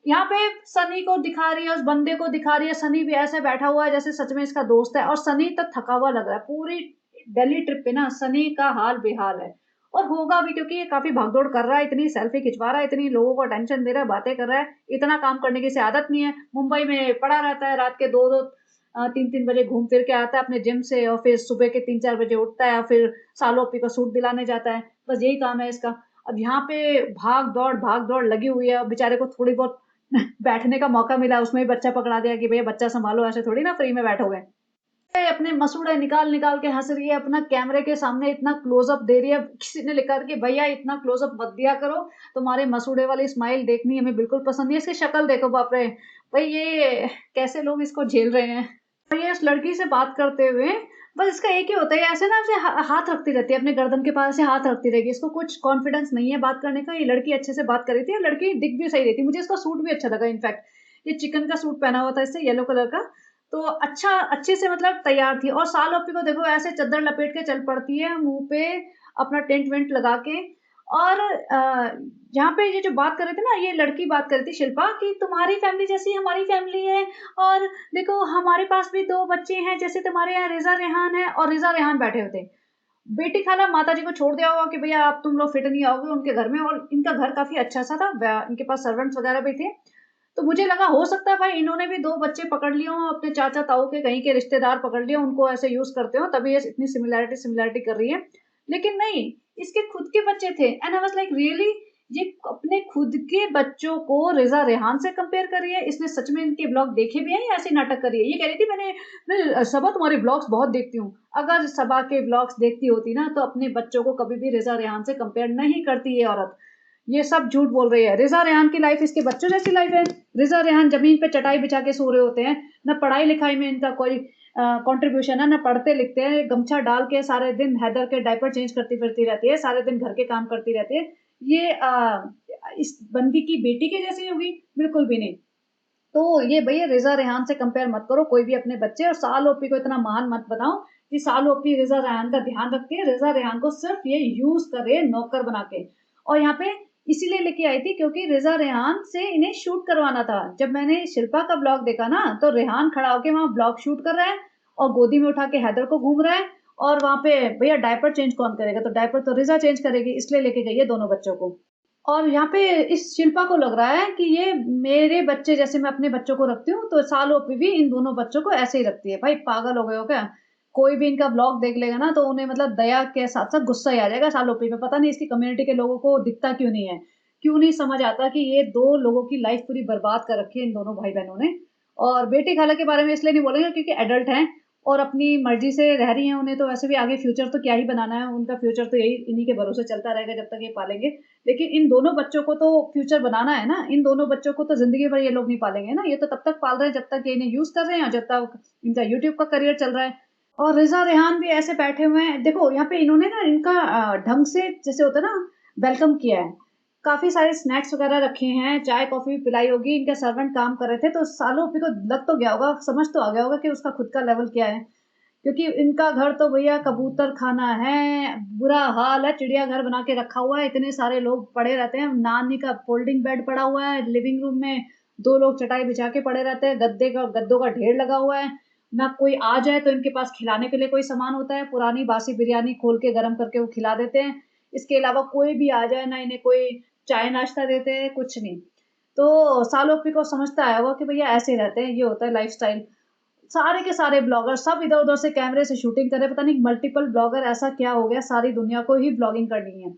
यहाँ पे सनी को दिखा रही है, उस बंदे को दिखा रही है, सनी भी ऐसे बैठा हुआ है जैसे सच में इसका दोस्त है, और सनी तक थका हुआ लग रहा है। पूरी दिल्ली ट्रिप पे ना सनी का हाल बेहाल है, और होगा भी, क्योंकि ये काफ़ी भाग-दौड़ कर रहा है, इतनी सेल्फी खिंचवा रहा है, इतनी लोगों को अटेंशन दे रहा है, बातें कर रहा है, इतना काम करने की इसे आदत नहीं है। मुंबई में पड़ा रहता है, रात के 2-2 3-3 बजे घूम फिर के आता है अपने जिम से, और फिर सुबह के 3-4 बजे उठता है और फिर सालों अपी को सूट दिलाने जाता है। बस यही काम है इसका। अब यहाँ पे भाग-दौड़ लगी हुई है, अब बेचारे को थोड़ी बहुत बैठने का मौका मिला, उसमें भी बच्चा पकड़ा दिया कि भैया बच्चा सँभालो, ऐसे थोड़ी ना फ्री में बैठोगे। अपने मसूड़े निकाल-निकाल के हँस रही है, अपना कैमरे के सामने इतना क्लोज़अप दे रही है। किसी ने लिखा था कि भैया इतना क्लोज़अप मत दिया करो, तुम्हारे मसूड़े वाली स्माइल देखनी हमें बिल्कुल पसंद नहीं है। इसकी शक्ल देखो, बाप रे! भई ये कैसे लोग इसको झेल रहे हैं। और ये उस लड़की से बात करते हुए बस इसका एक ही होता है, ऐसे ना ऐसे हाथ रखती रहती है अपने गर्दन के पास, ऐसे हाथ रखती रहेगी। इसको कुछ कॉन्फिडेंस नहीं है बात करने का। ये लड़की अच्छे से बात कर रही थी, और लड़की दिख भी सही रही थी। मुझे इसका सूट भी अच्छा लगा इनफैक्ट। ये चिकन का सूट पहना हुआ था इससे, येलो कलर का। तो अच्छा, अच्छे से मतलब तैयार थी, और साल ओपी को देखो ऐसे चद्दर लपेट के चल पड़ती है, मुँह पे अपना टेंट वेंट लगा के। और यहाँ पे ये जो बात कर रहे थे ना, ये लड़की बात कर रही थी शिल्पा, कि तुम्हारी फैमिली जैसी हमारी फैमिली है, और देखो हमारे पास भी 2 बच्चे हैं, जैसे तुम्हारे यहाँ रिज़ा रेहान है, और रिज़ा रेहान बैठे हुए थे। बेटी खाला माताजी को छोड़ दिया होगा कि भैया अब तुम लोग फिट नहीं आओगे उनके घर में, और इनका घर काफ़ी अच्छा-सा था, इनके पास सर्वेंट्स वगैरह भी थे। तो मुझे लगा हो सकता है भाई इन्होंने भी 2 बच्चे पकड़ लिए हों, अपने चाचा-ताऊ के कहीं के रिश्तेदार पकड़ लिए हों, उनको ऐसे यूज़ करते हों, तभी ये इतनी सिमिलैरिटी कर रही है। लेकिन नहीं, इसके खुद के बच्चे थे, and I was like really, ये अपने खुद के बच्चों को रिज़ा रेहान से कंपेयर कर रही है। इसने सच में इनके ब्लॉग देखे भी हैं या ऐसे नाटक कर रही है? ये कह रही थी मैं सबा तुम्हारे ब्लॉग्स बहुत देखती हूँ। अगर सबा के ब्लॉग्स देखती होती ना, तो अपने बच्चों को कभी भी रिज़ा रेहान से कंपेयर नहीं करती ये औरत। ये सब झूठ बोल रही है। रिज़ा रेहान की लाइफ़ इसके बच्चों जैसी लाइफ़ है। रिज़ा रेहान ज़मीन पे चटाई बिछा के सो रहे होते हैं। ना पढ़ाई-लिखाई में इनका कोई कंट्रीब्यूशन है, ना पढ़ते-लिखते हैं। गमछा डाल के सारे दिन हैदर के डायपर चेंज करती फिरती रहती है। सारे दिन घर के काम करती रहती है। ये इस बंदी की बेटी के जैसी होगी? बिल्कुल भी नहीं। तो ये भैया रिज़ा रेहान से कंपेयर मत करो कोई भी अपने बच्चे, और साल ओपी को इतना महान मत बनाओ कि साल ओपी रिज़ा रेहान का ध्यान रखती है। रिज़ा रेहान को सिर्फ़ ये यूज़ करे नौकर बना के। और यहाँ पे इसीलिए लेके आई थी क्योंकि रिज़ा रेहान से इन्हें शूट करवाना था। जब मैंने शिल्पा का ब्लॉग देखा ना, तो रेहान खड़ा होके वहाँ ब्लॉग शूट कर रहा है, और गोदी में उठा के हैदर को घूम रहा है, और वहाँ पे भैया डायपर चेंज कौन करेगा? तो डायपर तो रिज़ा चेंज करेगी, इसलिए लेके गई है दोनों बच्चों को। और यहाँ पे इस शिल्पा को लग रहा है कि ये मेरे बच्चे जैसे मैं अपने बच्चों को रखती हूँ, तो सालों पे भी इन दोनों बच्चों को ऐसे ही रखती है। भाई पागल हो गए हो क्या? कोई भी इनका ब्लॉग देख लेगा ना, तो उन्हें मतलब दया के साथ-साथ गुस्सा ही आ जाएगा सालों पे। पता नहीं इसकी कम्युनिटी के लोगों को दिखता क्यों नहीं है? क्यों नहीं समझ आता कि ये 2 लोगों की लाइफ़ पूरी बर्बाद कर रखी है इन दोनों भाई-बहनों ने। और बेटी खाला के बारे में इसलिए नहीं बोलेंगे क्योंकि एडल्ट हैं और अपनी मर्ज़ी से रह रही हैं, उन्हें तो वैसे भी आगे फ्यूचर तो क्या ही बनाना है, उनका फ्यूचर तो यही इन्हीं के भरोसे चलता रहेगा जब तक ये पालेंगे। लेकिन इन दोनों बच्चों को तो फ्यूचर बनाना है ना, इन दोनों बच्चों को तो ज़िंदगी भर ये लोग नहीं पालेंगे ना, ये तो तब तक पाल रहे हैं जब तक ये इन्हें यूज़ कर रहे हैं और जब तक इनका यूट्यूब का करियर चल रहा है। और रिज़ा रेहान भी ऐसे बैठे हुए हैं, देखो यहाँ पे इन्होंने ना इनका ढंग से जैसे होता है ना वेलकम किया है। काफ़ी सारे स्नैक्स वगैरह रखे हैं, चाय-कॉफ़ी पिलाई होगी, इनके सर्वेंट काम कर रहे थे, तो सालों को लग तो गया होगा, समझ तो आ गया होगा कि उसका खुद का लेवल क्या है। क्योंकि इनका घर तो भैया कबूतर खाना है, बुरा हाल है, चिड़ियाघर बना के रखा हुआ है, इतने सारे लोग पड़े रहते हैं, नानी का फ़ोल्डिंग बेड पड़ा हुआ है, लिविंग रूम में 2 लोग चटाई बिछा के पड़े रहते हैं, गद्दों का ढेर लगा हुआ है, ना कोई आ जाए तो इनके पास खिलाने के लिए कोई सामान होता है, पुरानी बासी बिरयानी खोल के गरम करके वो खिला देते हैं। इसके अलावा कोई भी आ जाए, ना इन्हें कोई चाय नाश्ता देते हैं, कुछ नहीं। तो सालों-पी को समझता आया होगा कि भैया ऐसे रहते हैं, ये होता है लाइफ़स्टाइल। सारे के सारे ब्लॉगर सब इधर-उधर से कैमरे से शूटिंग कर रहे हैं, पता नहीं मल्टीपल ब्लॉगर ऐसा क्या हो गया, सारी दुनिया को ही ब्लॉगिंग करनी है।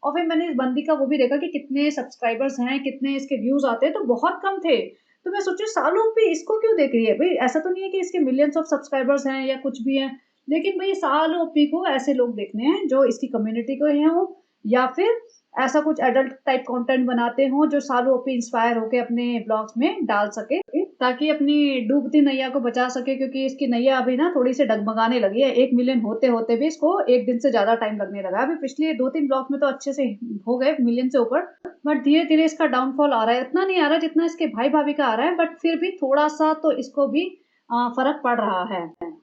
और फिर मैंने इस बंदी का वो भी देखा कि कितने सब्सक्राइबर्स हैं, कितने इसके व्यूज़ आते हैं, तो बहुत कम थे। तो मैं सोची सालों पे इसको क्यों देख रही है? भई ऐसा तो नहीं है कि इसके मिलियंस ऑफ सब्सक्राइबर्स हैं या कुछ भी हैं, लेकिन भई सालों ओपी को ऐसे लोग देखने हैं जो इसकी कम्युनिटी के हैं हों या फिर ऐसा कुछ एडल्ट टाइप कंटेंट बनाते हों जो सालों ओपी इंस्पायर होके अपने ब्लॉग्स में डाल सके, ताकि अपनी डूबती नैया को बचा सके क्योंकि इसकी नैया अभी ना थोड़ी-सी डगमगाने लगी है। 1 मिलियन होते-होते भी इसको 1 दिन से ज़्यादा टाइम लगने लगा है। अभी पिछले 2-3 ब्लॉग्स में तो अच्छे से हो गए मिलियन से ऊपर, बट धीरे-धीरे इसका डाउनफॉल आ रहा है। इतना नहीं आ रहा जितना इसके भाई-भाभी का आ रहा है, बट फिर भी थोड़ा-सा तो इसको भी फ़र्क पड़ रहा है।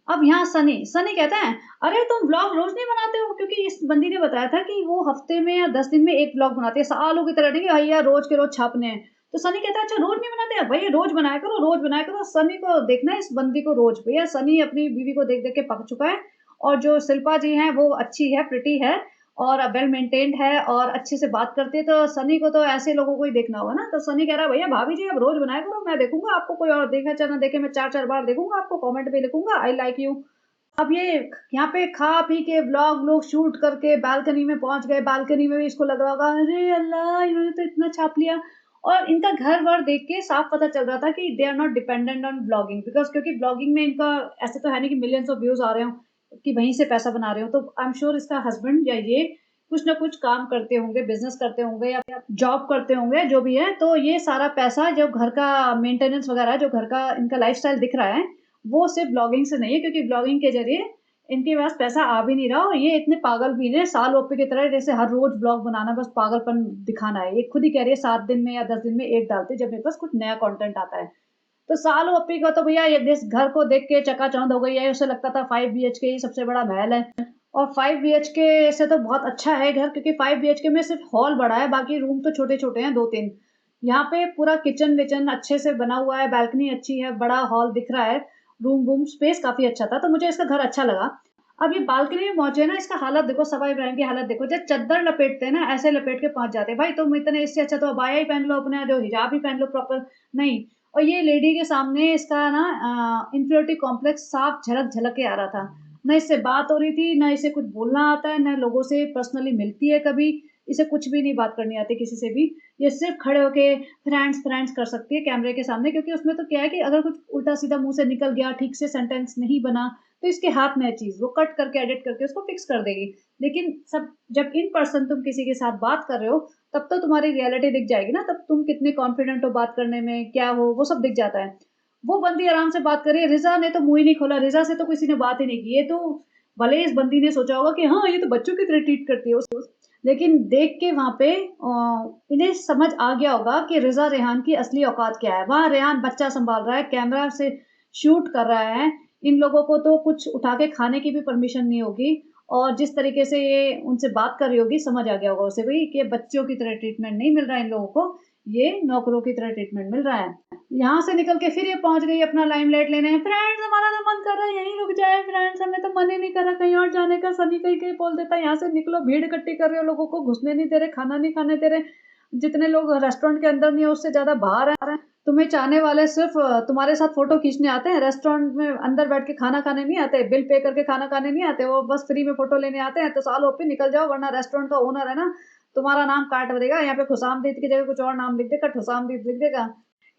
अब यहाँ सनी कहता है, "अरे तुम व्लॉग रोज़ नहीं बनाते हो?" क्योंकि इस बंदी ने बताया था कि वो हफ्ते में या 10 दिन में 1 व्लॉग बनाती है, सालों की तरह नहीं कि भैया रोज़ के रोज़ छापने हैं। तो सनी कहता है, "अच्छा रोज़ नहीं बनाते? भैया रोज़ बनाया करो, रोज़ बनाया करो।" सनी को देखना है इस बंदी को रोज़। भैया सनी अपनी बीवी को देख-देख के पक चुका है और जो शिल्पा जी हैं वो अच्छी है, प्रिटी है और वेल मेंटेन्ड है और अच्छे से बात करती है, तो सनी को तो ऐसे लोगों को ही देखना होगा ना। तो सनी कह रहा है, "भैया भाभी जी अब रोज़ बनाया करो, मैं देखूँगा आपको, कोई और देखे चाहे ना देखे, मैं 4-4 बार देखूँगा आपको, कमेंट भी लिखूँगा, आई लाइक यू।" अब ये यहाँ पे खा-पी के व्लॉग लोग शूट करके बालकनी में पहुँच गए, बालकनी में भी इसको लग रहा होगा, "अरे अल्लाह! इन्होंने तो इतना छाप लिया।" और इनका घर-वर देख के साफ पता चल रहा था कि they are not dependent on vlogging because क्योंकि व्लॉगिंग में इनका ऐसे तो है नहीं कि मिलियंस ऑफ व्यूज़ आ रहे हों, कि वहीं से पैसा बना रहे हो। तो आई एम श्योर इसका हस्बैंड या ये कुछ ना कुछ काम करते होंगे, बिज़नेस करते होंगे या जॉब करते होंगे, जो भी है। तो ये सारा पैसा जो घर का मेंटेनेंस वगैरह है, जो घर का इनका लाइफ़स्टाइल दिख रहा है, वो सिर्फ़ ब्लॉगिंग से नहीं है क्योंकि ब्लॉगिंग के ज़रिए इनके पास पैसा आ भी नहीं रहा और ये इतने पागल भी हैं, साल ओपी की तरह जैसे हर रोज़ ब्लॉग बनाना बस पागलपन दिखाना है। ये खुद ही कह रही है 7 दिन में या 10 दिन में 1 डालती है जब मेरे पास कुछ नया कंटेंट आता है। तो साल ओपी का तो भैया ये जिस घर को देख के चकाचौंध हो गई है, उसे लगता था 5 बीएचके ही सबसे बड़ा महल है और 5 बीएचके से तो बहुत अच्छा है घर क्योंकि 5 बीएचके में सिर्फ़ हॉल बड़ा है, बाकी रूम तो छोटे-छोटे हैं 2-3। यहाँ पे पूरा किचन-विचन अच्छे से बना हुआ है, बालकनी अच्छी है, बड़ा हॉल दिख रहा है, रूम-वूम स्पेस काफ़ी अच्छा था, तो मुझे इसका घर अच्छा लगा। अब ये बालकनी में पहुँचे ना, इसका हालत देखो, सबा इब्राहिम की हालत देखो, जब चद्दर लपेटते हैं ना, ऐसे लपेट के पहुँच जाते हैं। भाई तुम इतने इससे अच्छा तो अबाया ही पहन लो अपना, जो हिजाब ही पहन लो प्रॉपर, नहीं। और ये लेडी के सामने इसका ना इन्फीरियरिटी कॉम्प्लेक्स साफ झलक-झलक के आ रहा था। ना इससे बात हो रही थी, ना इसे कुछ बोलना आता है, ना लोगों से पर्सनली मिलती है कभी, इसे कुछ भी नहीं बात करनी आती किसी से भी। ये सिर्फ़ खड़े होके फ्रेंड्स कर सकती है कैमरे के सामने क्योंकि उसमें तो क्या है कि अगर कुछ उल्टा-सीधा मुँह से निकल गया, ठीक से सेंटेंस नहीं बना, तो इसके हाथ में है चीज़, वो कट करके एडिट करके उसको फिक्स कर देगी। लेकिन सब जब इन पर्सन तुम किसी के साथ बात कर रहे हो, तब तो तुम्हारी रियलिटी दिख जाएगी ना, तब तुम कितने कॉन्फिडेंट हो बात करने में, क्या हो, वो सब दिख जाता है। वो बंदी आराम से बात कर रही है, रिज़ा ने तो मुँह ही नहीं खोला, रिज़ा से तो किसी ने बात ही नहीं की। ये तो भले ही इस बंदी ने सोचा होगा कि हाँ, ये तो बच्चों की तरह ट्रीट करती है उसको, लेकिन देख के वहाँ पे इन्हें समझ आ गया होगा कि रिज़ा रेहान की असली औकात क्या है। वहाँ रेहान बच्चा सँभाल रहा है, कैमरा से शूट कर रहा है, इन लोगों को तो कुछ उठा के खाने की भी परमिशन नहीं होगी और जिस तरीके से ये उनसे बात कर रही होगी, समझ आ गया होगा उसे भी कि बच्चों की तरह ट्रीटमेंट नहीं मिल रहा है इन लोगों को, ये नौकरों की तरह ट्रीटमेंट मिल रहा है। यहाँ से निकल के फिर ये पहुँच गई अपना लाइमलाइट लेने, फ्रेंड्स हमारा तो मन कर रहा है यहीं रुक जाए फ्रेंड्स, हमें तो मन ही नहीं कर रहा कहीं और जाने का, सनी कहीं-कहीं बोल देता है यहाँ से निकलो, भीड़ इकट्ठी कर रहे हो, लोगों को घुसने नहीं दे रहे, खाना नहीं खाने दे रहे। जितने लोग रेस्टोरेंट के अंदर नहीं है उससे ज़्यादा बाहर हैं। तुम्हें चाहने वाले सिर्फ़ तुम्हारे साथ फ़ोटो खींचने आते हैं, रेस्टोरेंट में अंदर बैठ के खाना खाने नहीं आते, बिल पे करके खाना खाने नहीं आते, वो बस फ्री में फ़ोटो लेने आते हैं, तो साल ओपी निकल जाओ वरना रेस्टोरेंट का ओनर है ना, तुम्हारा नाम काट देगा, यहाँ पे खुशामदीद की जगह कुछ और नाम लिख देगा, ठुसामदीद लिख देगा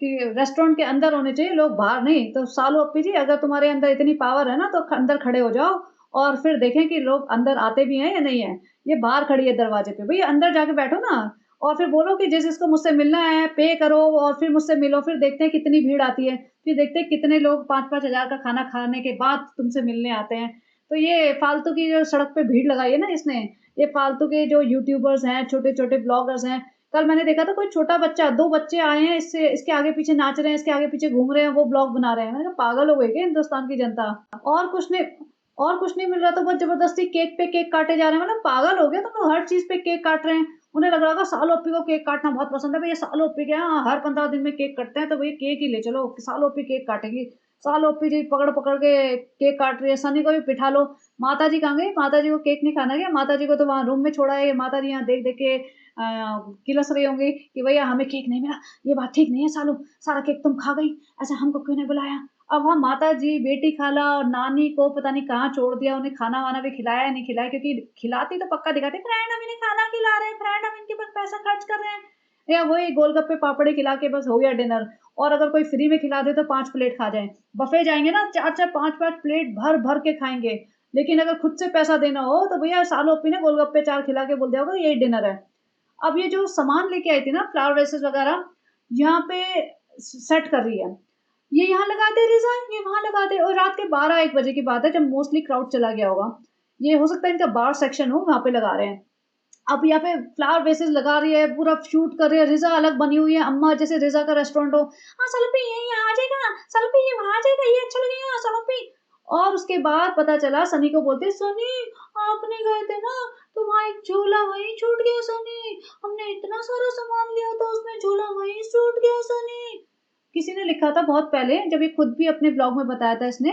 कि रेस्टोरेंट के अंदर होने चाहिए लोग, बाहर नहीं। तो साल ओपी जी अगर तुम्हारे अंदर इतनी पावर है ना, तो अंदर खड़े हो जाओ और फिर देखें कि लोग अंदर आते भी हैं या नहीं है। ये बाहर खड़ी है दरवाजे पे, भैया अंदर जाके बैठो ना और फिर बोलो कि जिसको मुझसे मिलना है पे करो और फिर मुझसे मिलो, फिर देखते हैं कितनी भीड़ आती है, फिर देखते हैं कितने लोग 5-5 हज़ार का खाना खाने के बाद तुमसे मिलने आते हैं। तो ये फालतू की जो सड़क पे भीड़ लगाई है ना इसने, ये फालतू के जो यूट्यूबर्स हैं, छोटे-छोटे ब्लॉगर्स हैं, कल मैंने देखा था कोई छोटा बच्चा, 2 बच्चे आए हैं इससे इसके आगे-पीछे नाच रहे हैं, इसके आगे-पीछे घूम रहे हैं, वो ब्लॉग बना रहे हैं। मैंने कहा पागल हो गई क्या हिंदुस्तान की जनता? और कुछ नहीं और कुछ नहीं मिल रहा तो बहुत ज़बरदस्ती केक पे केक काटे जा रहे हैं। मतलब पागल हो गए तुम लोग, हर चीज़ पे केक काट रहे हैं। उन्हें लग रहा होगा साल ओपी को केक काटना बहुत पसंद है, भई ये साल ओपी के यहाँ हर 15 दिन में केक कटते हैं, तो भई केक ही ले चलो, साल ओपी केक काटेंगी। साल ओपी जी पकड़-पकड़ के केक काट रही है, सनी को भी बिठा लो। माताजी कहाँ गई? माताजी को केक नहीं खाना क्या? माताजी को तो वहाँ रूम में छोड़ा है, ये माताजी यहाँ देख-देख के किलस रही होंगी कि भैया हमें केक नहीं मिला, ये बात ठीक नहीं है सालू, सारा केक तुम खा गई, ऐसा हमको क्यों नहीं बुलाया? अब वहाँ माताजी, बेटी खाला और नानी को पता नहीं कहाँ छोड़ दिया, उन्हें खाना-वाना भी खिलाया या नहीं खिलाया क्योंकि खिलाती तो पक्का दिखाती, फ्रेंड हम इन्हें खाना खिला रहे हैं, फ्रेंड हम इनके ऊपर पैसा खर्च कर रहे हैं। या वही गोलगप्पे पापड़ी खिला के बस हो गया डिनर। और अगर कोई फ्री में खिला दे तो 5 प्लेट खा जाएँ। बफे जाएँगे ना 4-4 5-5 प्लेट भर-भर के खाएँगे। लेकिन अगर खुद से पैसा देना हो तो भैया सालों ने गोलगप्पे 4 खिला के बोल दिया होगा यही डिनर है। अब ये जो सामान लेके आई थी ना फ्लावर वेसेस वगैरह, यहाँ पे सेट कर रही है। ये यहाँ लगा दे रिज़ा, ये वहाँ लगा दे, और रात के 12-1 बजे की बात है जब मोस्टली क्राउड चला गया होगा। ये हो सकता है इनका बार सेक्शन हो, वहाँ पे लगा रहे हैं। अब यहाँ पे फ्लावर वेसेस लगा रही है, पूरा शूट कर रही है, रिज़ा अलग बनी हुई है, अम्मा जैसे रिज़ा का रेस्टोरेंट हो, हाँ सलोपी ये यहाँ आ जाएगा, सलोपी ये वहाँ आ जाएगा, ये अच्छा लगेगा सलोपी। और उसके बाद पता चला सनी को बोलते, सनी आपने गए थे ना तो वहाँ एक झूला वहीं छूट गया सनी, हमने इतना सारा सामान लिया था उसमें झूला वहीं छूट गया सनी। किसी ने लिखा था बहुत पहले, जब ये खुद भी अपने ब्लॉग में बताया था इसने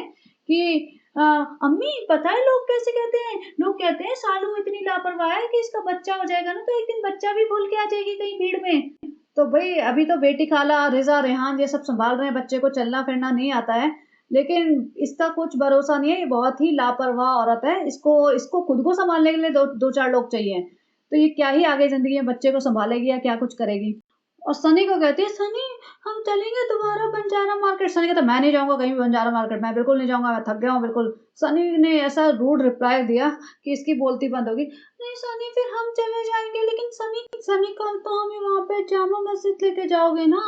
कि अम्मी पता है लोग कैसे कहते हैं, लोग कहते हैं सालू इतनी लापरवाह है कि इसका बच्चा हो जाएगा ना तो एक दिन बच्चा भी भूल के आ जाएगी कहीं भीड़ में। तो भाई अभी तो बेटी खाला रिजा रेहान ये सब संभाल रहे हैं, बच्चे को चलना फिरना नहीं आता है, लेकिन इसका कुछ भरोसा नहीं है, ये बहुत ही लापरवाह औरत है, इसको इसको खुद को संभालने के लिए दो चार लोग चाहिए। तो ये क्या ही आगे जिंदगी में बच्चे को संभालेगी या क्या कुछ करेगी। और सनी को कहती है, सनी हम चलेंगे दोबारा बंजारा मार्केट। सनी कहता मैं नहीं जाऊंगा कहीं भी बंजारा मार्केट, मैं बिल्कुल नहीं जाऊंगा, मैं थक गया हूँ बिल्कुल। सनी ने ऐसा रूड रिप्लाई दिया कि इसकी बोलती बंद होगी। नहीं सनी फिर हम चले जाएंगे, लेकिन सनी सनी कल तो हमें वहाँ पे जामा मस्जिद लेके जाओगे ना,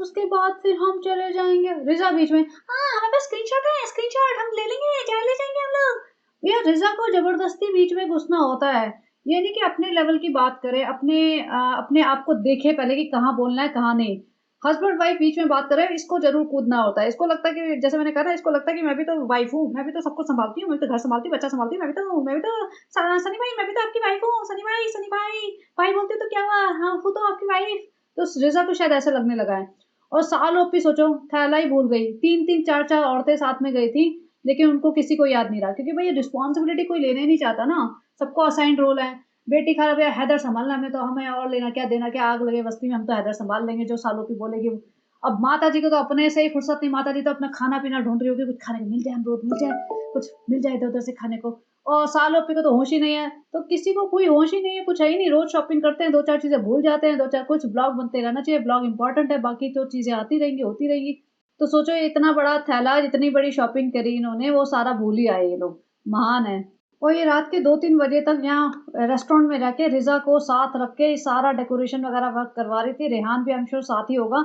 उसके बाद फिर हम चले जाएंगे। रिजा बीच में, हाँ हमारे पास स्क्रीनशॉट है, स्क्रीनशॉट हम ले लेंगे, ले जाएंगे हम लोग। भैया रिजा को जबरदस्ती बीच में घुसना होता है, ये नहीं कि अपने लेवल की बात करे, अपने आप को देखे पहले कि कहाँ बोलना है कहाँ नहीं। हस्बैंड वाइफ बीच में बात करे, इसको जरूर कूदना होता है। इसको लगता है कि जैसे मैंने कहा ना, इसको लगता है कि मैं भी तो वाइफ हूँ, मैं भी तो सबको संभालती हूँ, मैं भी तो घर संभालती हूँ, बच्चा संभालती हूँ, मैं भी तो सनी भाई मैं भी तो आपकी वाइफ हूँ, सनी भाई बोलती तो क्या हुआ, हाँ वो तो आपकी वाइफ। तो रिजा को शायद ऐसा लगने लगा है। और साल ओपी सोचो थैला ही भूल गई, 3-3 4-4 औरतें साथ में गई थी, लेकिन उनको किसी को याद नहीं रहा, क्योंकि भाई रिस्पॉन्सिबिलिटी कोई लेने नहीं चाहता ना, सबको असाइंड रोल है। बेटी खराब है, हैदर संभालना, हमें तो हमें और लेना क्या देना क्या, आग लगे बस्ती में हम तो हैदर संभाल लेंगे, जो सालों की बोलेगी। अब माता जी को तो अपने से ही फुर्सत नहीं, माता जी तो अपना खाना पीना ढूंढ रही होगी, कुछ खाने को मिल जाए, अमरूद मिल जाए, कुछ मिल जाए इधर उधर से खाने को। और सालों पे को तो होश ही नहीं है, तो किसी को कोई होश ही नहीं है, कुछ है ही नहीं, रोज शॉपिंग करते हैं, दो चार चीजें भूल जाते हैं, दो चार कुछ ब्लॉग बनते रहना चाहिए, ब्लॉग इंपॉर्टेंट है, बाकी तो चीजें आती रहेंगी होती रहेंगी। तो सोचो इतना बड़ा थैला, इतनी बड़ी शॉपिंग करी इन्होंने, वो सारा भूल ही आए ये लोग, महान है। और ये रात के 2-3 बजे तक यहाँ रेस्टोरेंट में रह के रिजा को साथ रख के सारा डेकोरेशन वगैरह वर्क करवा रही थी। रेहान भी आई एम श्योर साथ ही होगा।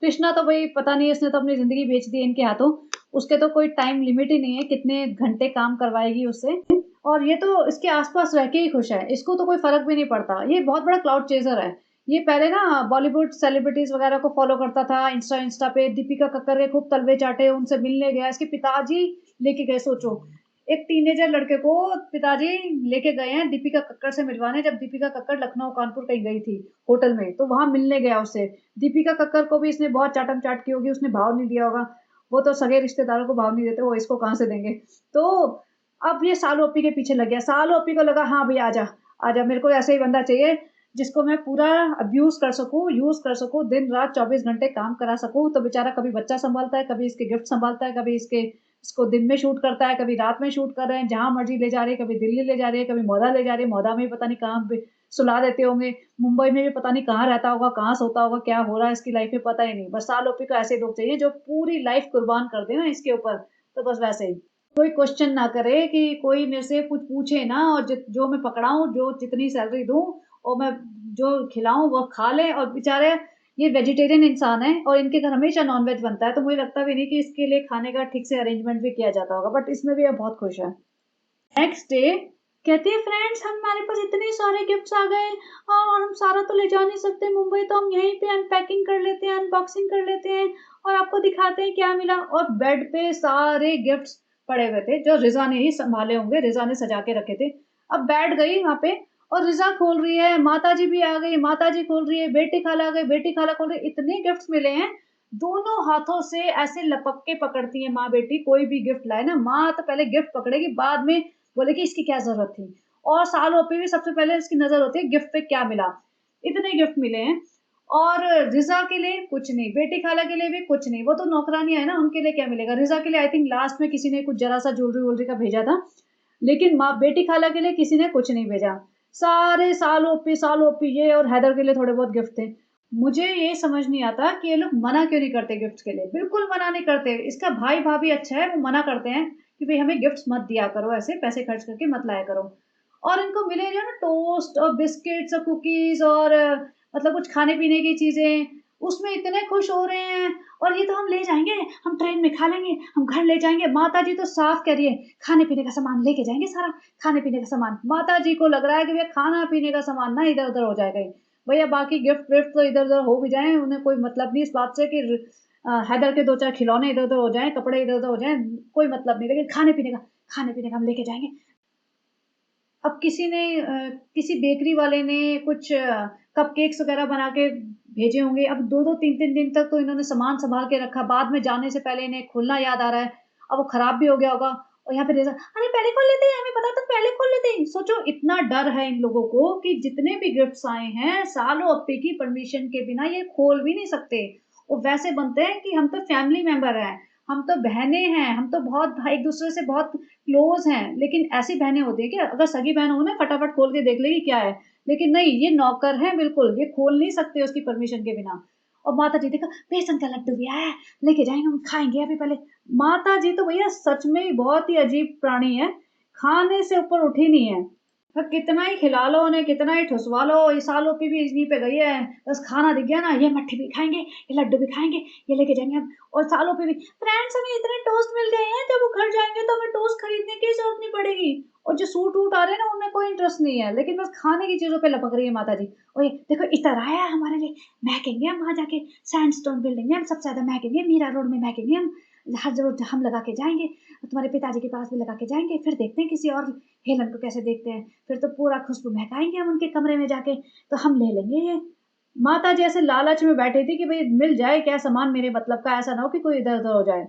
कृष्णा तो भाई पता नहीं, इसने तो अपनी जिंदगी बेच दी इनके हाथों, उसके तो कोई टाइम लिमिट ही नहीं है कितने घंटे काम करवाएगी उससे। और ये तो इसके आसपास रह के ही खुश है, इसको तो कोई फर्क भी नहीं पड़ता, ये बहुत बड़ा क्लाउड चेजर है। ये पहले ना बॉलीवुड सेलिब्रिटीज वगैरह को फॉलो करता था, इंस्टा पे दीपिका कक्कर के खूब तलवे चाटे, उनसे मिलने गया, इसके पिताजी लेके गए, सोचो एक टीनेजर लड़के को पिताजी लेके गए हैं दीपिका कक्कर से मिलवाने, जब दीपिका कक्कर लखनऊ कानपुर कहीं गई थी होटल में, तो वहां मिलने गया उससे। दीपिका कक्कर को भी इसने बहुत चाटम चाट की होगी, उसने भाव नहीं दिया होगा, वो तो सगे रिश्तेदारों को भाव नहीं देते, वो इसको कहाँ से देंगे। तो अब ये साल ओपी के पीछे लग गया, साल ओपी को लगा हाँ भैया आजा आजा, मेरे को ऐसे ही बंदा चाहिए जिसको मैं पूरा अब्यूज कर सकूं, यूज कर सकूं, दिन रात 24 घंटे काम करा सकूं। तो बेचारा कभी बच्चा संभालता है, कभी इसके गिफ्ट संभालता है, कभी इसको दिन में शूट करता है, कभी रात में शूट कर रहे हैं, जहां मर्जी ले जा रहे हैं, कभी दिल्ली ले जा रही है, कभी मौदा ले जा रही है, मौदा में पता नहीं कहाँ पे सुला देते होंगे, मुंबई में भी पता नहीं कहाँ रहता होगा, कहाँ सोता होगा, क्या हो रहा है इसकी लाइफ में पता ही नहीं। बस साल ओपी को ऐसे लोग चाहिए जो पूरी लाइफ कुर्बान कर दे ना इसके ऊपर, तो बस वैसे ही कोई क्वेश्चन ना करे, कि कोई मेरे से कुछ पूछे ना, और जो मैं पकड़ाऊं, जो जितनी सैलरी दूं और मैं जो खिलाऊं वो खा ले। और बेचारे ये वेजिटेरियन इंसान है और इनके घर हमेशा नॉनवेज बनता है, तो मुझे लगता भी नहीं कि इसके लिए खाने का ठीक से अरेंजमेंट भी किया जाता होगा, बट इसमें भी अब बहुत खुश है। नेक्स्ट डे कहती है, फ्रेंड्स हमारे पास इतने सारे गिफ्ट्स आ गए और हम सारा तो ले जा नहीं सकते मुंबई, तो हम यहीं पे अनपैकिंग कर लेते हैं, अनबॉक्सिंग कर लेते हैं और आपको दिखाते हैं क्या मिला। और बेड पे सारे गिफ्ट्स पड़े हुए थे जो रिजा ने ही संभाले होंगे, रिजा ने सजा के रखे थे। अब बैठ गई वहां पे और रिजा खोल रही है, माता जी भी आ गई, माता जी खोल रही है, बेटी खाला आ गई, बेटी खाला खोल रही है, इतने गिफ्ट्स मिले हैं। दोनों हाथों से ऐसे लपक के पकड़ती है माँ बेटी, कोई भी गिफ्ट लाए ना, माँ तो पहले गिफ्ट पकड़ेगी, बाद में बोले कि इसकी क्या जरूरत थी। और साल पे भी सबसे पहले इसकी नजर होती है गिफ्ट पे क्या मिला। इतने गिफ्ट मिले हैं। और रिजा के लिए कुछ नहीं, बेटी खाला के लिए भी कुछ नहीं, वो तो नौकरानियां है ना, उनके लिए क्या मिलेगा। रिजा के लिए आई थिंक लास्ट में किसी ने कुछ जरा सा ज्वेलरी वोलरी का भेजा था, लेकिन माँ बेटी खाला के लिए किसी ने कुछ नहीं भेजा। सारे साल ओपी ये और हैदर के लिए थोड़े बहुत गिफ्ट थे। मुझे ये समझ नहीं आता कि ये लोग मना क्यों नहीं करते गिफ्ट्स के लिए? बिल्कुल मना नहीं करते। इसका भाई-भाभी अच्छा है, वो मना करते हैं कि भई हमें गिफ्ट्स मत दिया करो ऐसे, पैसे खर्च करके मत लाया करो। और इनको मिले जो है ना टोस्ट और बिस्किट्स और कुकीज़ और मतलब कुछ खाने-पीने की चीज़ें, उसमें इतने खुश हो रहे हैं और ये तो हम ले जाएँगे, हम ट्रेन में खा लेंगे, हम घर ले जाएँगे। माताजी तो साफ कह रही है, खाने-पीने का सामान लेके जाएँगे सारा, खाने-पीने का सामान। माताजी को लग रहा है कि भैया खाना-पीने का सामान ना इधर-उधर हो जाए कहीं। भैया बाकी गिफ्ट विफ्ट तो इधर-उधर हो भी जाएँ, उन्हें कोई मतलब नहीं इस बात से कि हैदर के 2-4 खिलौने इधर-उधर हो जाएँ, कपड़े इधर-उधर हो जाएँ, कोई मतलब नहीं। लेकिन खाने-पीने का हम लेके जाएँगे। अब किसी ने किसी बेकरी वाले ने कुछ कपकेक्स वग़ैरह बना के भेजे होंगे। अब 2-2 3-3 दिन तक तो इन्होंने सामान सँभाल के रखा, बाद में जाने से पहले इन्हें खोलना याद आ रहा है। अब वो खराब भी हो गया होगा और यहाँ पे रेज़र, "अरे! पहले खोल लेते हैं, हमें पता था पहले खोल लेते हैं।" सोचो इतना डर है इन लोगों को कि जितने भी गिफ्ट्स आए हैं, सालों अप्पी की परमिशन के बिना ये खोल भी नहीं सकते। वो वैसे बनते हैं कि हम तो फैमिली मेंबर हैं, हम तो बहनें हैं, हम तो बहुत एक-दूसरे से बहुत क्लोज़ हैं, लेकिन ऐसी बहनें होती हैं क्या? अगर सगी बहन हो ना फटाफट खोल के देख लेगी क्या है, लेकिन नहीं ये नौकर हैं बिल्कुल, ये खोल नहीं सकते उसकी परमिशन के बिना। और माताजी देखो बेसन का लड्डू भी आया है, लेके जाएँगे हम खाएँगे अभी पहले। माताजी तो भैया सच में ही बहुत ही अजीब प्राणी है, खाने से ऊपर उठी नहीं है। कितना ही खिला लो उन्हें, कितना ही ठुसवा लो, ये सालों की भी इन्हीं पे गई है। बस खाना दिख गया ना, ये मट्ठी भी खाएँगे, ये लड्डू भी खाएँगे, ये लेके जाएँगे हम। और सालों पे भी फ्रेंड्स हमें इतने टोस्ट मिल गए हैं, जब वो घर जाएँगे तो हमें टोस्ट खरीदने की ज़रूरत नहीं पड़ेगी। और जो सूट-वूट आ रहे हैं ना, उनमें कोई इंटरेस्ट नहीं है, लेकिन बस खाने की चीज़ों पे लपक रही है माताजी। और ये देखो इत्र आया है हमारे लिए, महकेंगे हम वहाँ जाके, सैंडस्टोन बिल्डिंग में हम सबसे ज़्यादा महकेंगे, मीरा रोड में महकेंगे हम। हर जगह हम लगा के जाएँगे, तुम्हारे पिताजी के पास भी लगा के जाएँगे, फिर देखते हैं किसी और हेलन को कैसे देखते हैं। फिर तो पूरा खुशबू महकाएँगे हम उनके कमरे में जाके, तो हम ले लेंगे ये। माताजी ऐसे लालच में बैठी थी कि भई मिल जाए क्या सामान मेरे मतलब का, ऐसा ना हो कि कोई इधर-उधर हो जाए।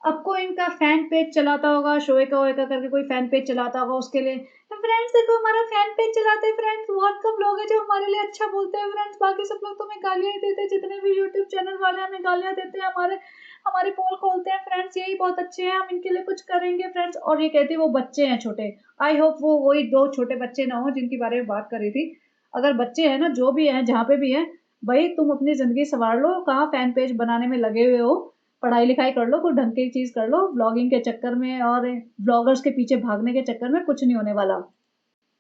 अब कोई इनका फैन पेज चलाता होगा, शोएका-वोएका करके कोई फैन पेज चलाता होगा उसके लिए, तो फ्रेंड्स देखो हमारा फैन पेज चलाते हैं फ्रेंड्स, बहुत कम लोग हैं जो हमारे लिए अच्छा बोलते हैं फ्रेंड्स, बाकी सब लोग तो हमें गालियाँ ही देते हैं, जितने भी यूट्यूब चैनल वाले हमें गालियाँ देते हैं, हमारे हमारी पोल खोलते हैं फ्रेंड्स, यही बहुत अच्छे हैं, हम इनके लिए कुछ करेंगे फ्रेंड्स। और ये कहती है वो बच्चे हैं छोटे, आई होप वो वही 2 छोटे बच्चे ना हों जिनके बारे में बात कर रही थी। अगर बच्चे हैं ना, जो भी हैं, जहाँ पे भी हैं, भई तुम अपनी ज़िंदगी सँवार लो, कहाँ फैन पेज बनाने में लगे हुए हो। पढ़ाई-लिखाई कर लो, कोई ढंग की चीज़ कर लो, व्लॉगिंग के चक्कर में और व्लॉगर्स के पीछे भागने के चक्कर में कुछ नहीं होने वाला।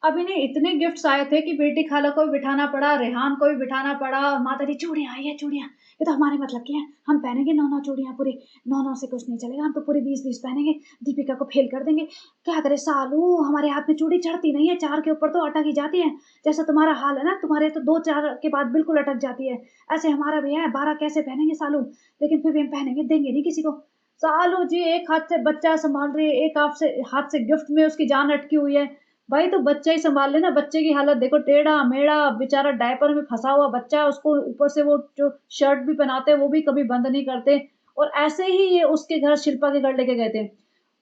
अब इन्हें इतने गिफ्ट्स आए थे कि बेटी खाला को भी बिठाना पड़ा, रेहान को भी बिठाना पड़ा और माताजी चूड़ियाँ, ये चूड़ियाँ, ये तो हमारे मतलब की हैं, हम पहनेंगे 9-9 चूड़ियाँ पूरी, 9-9 से कुछ नहीं चलेगा, हम तो पूरी 20-20 पहनेंगे, दीपिका को फेल कर देंगे। क्या करे सालू, हमारे हाथ में चूड़ी चढ़ती नहीं है, 4 के ऊपर तो अटक ही जाती है। जैसा तुम्हारा हाल है ना, तुम्हारे तो 2-4 के बाद बिल्कुल अटक जाती है। ऐसे हमारा भी है, 12 कैसे पहनेंगे सालू, लेकिन फिर भी हम पहनेंगे, देंगे नहीं किसी को। सालू जी एक हाथ से बच्चा सँभाल रही है, एक हाथ से गिफ्ट में उसकी जान अटकी हुई है। भाई तो बच्चा ही सँभाल ले ना, बच्चे की हालत देखो टेढ़ा-मेढ़ा, बेचारा डायपर में फँसा हुआ बच्चा, उसको ऊपर से वो जो शर्ट भी पहनाते हैं, वो भी कभी बंद नहीं करते। और ऐसे ही ये उसके घर शिल्पा के घर लेके गए थे।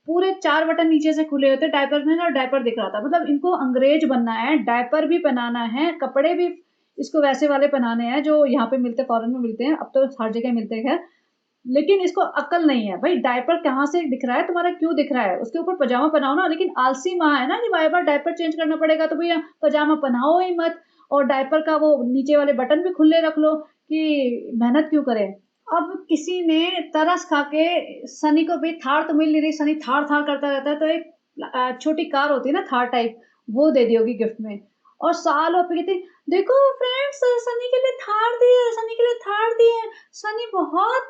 पूरे 4 बटन नीचे से खुले हुए थे डायपर में ना, डायपर दिख रहा था। मतलब इनको अंग्रेज बनना है, डायपर भी पहनाना है, कपड़े भी इसको वैसे वाले पहनाने हैं जो यहाँ पे मिलते फ़ॉरेन में मिलते हैं, अब तो हर जगह मिलते हैं खैर। लेकिन इसको अक्ल नहीं है। भई डायपर कहाँ से दिख रहा है तुम्हारा, क्यों दिख रहा है? उसके ऊपर पजामा पहनाओ ना, लेकिन आलसी माँ है ना कि बार-बार डायपर चेंज करना पड़ेगा, तो भैया पजामा पहनाओ ही मत और डायपर का वो नीचे वाले बटन भी खुले रख लो कि मेहनत क्यों करें। अब किसी ने तरस खा के सनी को भी थार तो मिल नहीं रही, सनी थार-थार करता रहता है, तो एक छोटी कार होती है ना थार टाइप, वो दे दी होगी गिफ्ट में। और साल और फिर कहती, "देखो फ्रेंड्स सनी के लिए थार दी है, सनी के लिए थार दी है। सनी बहुत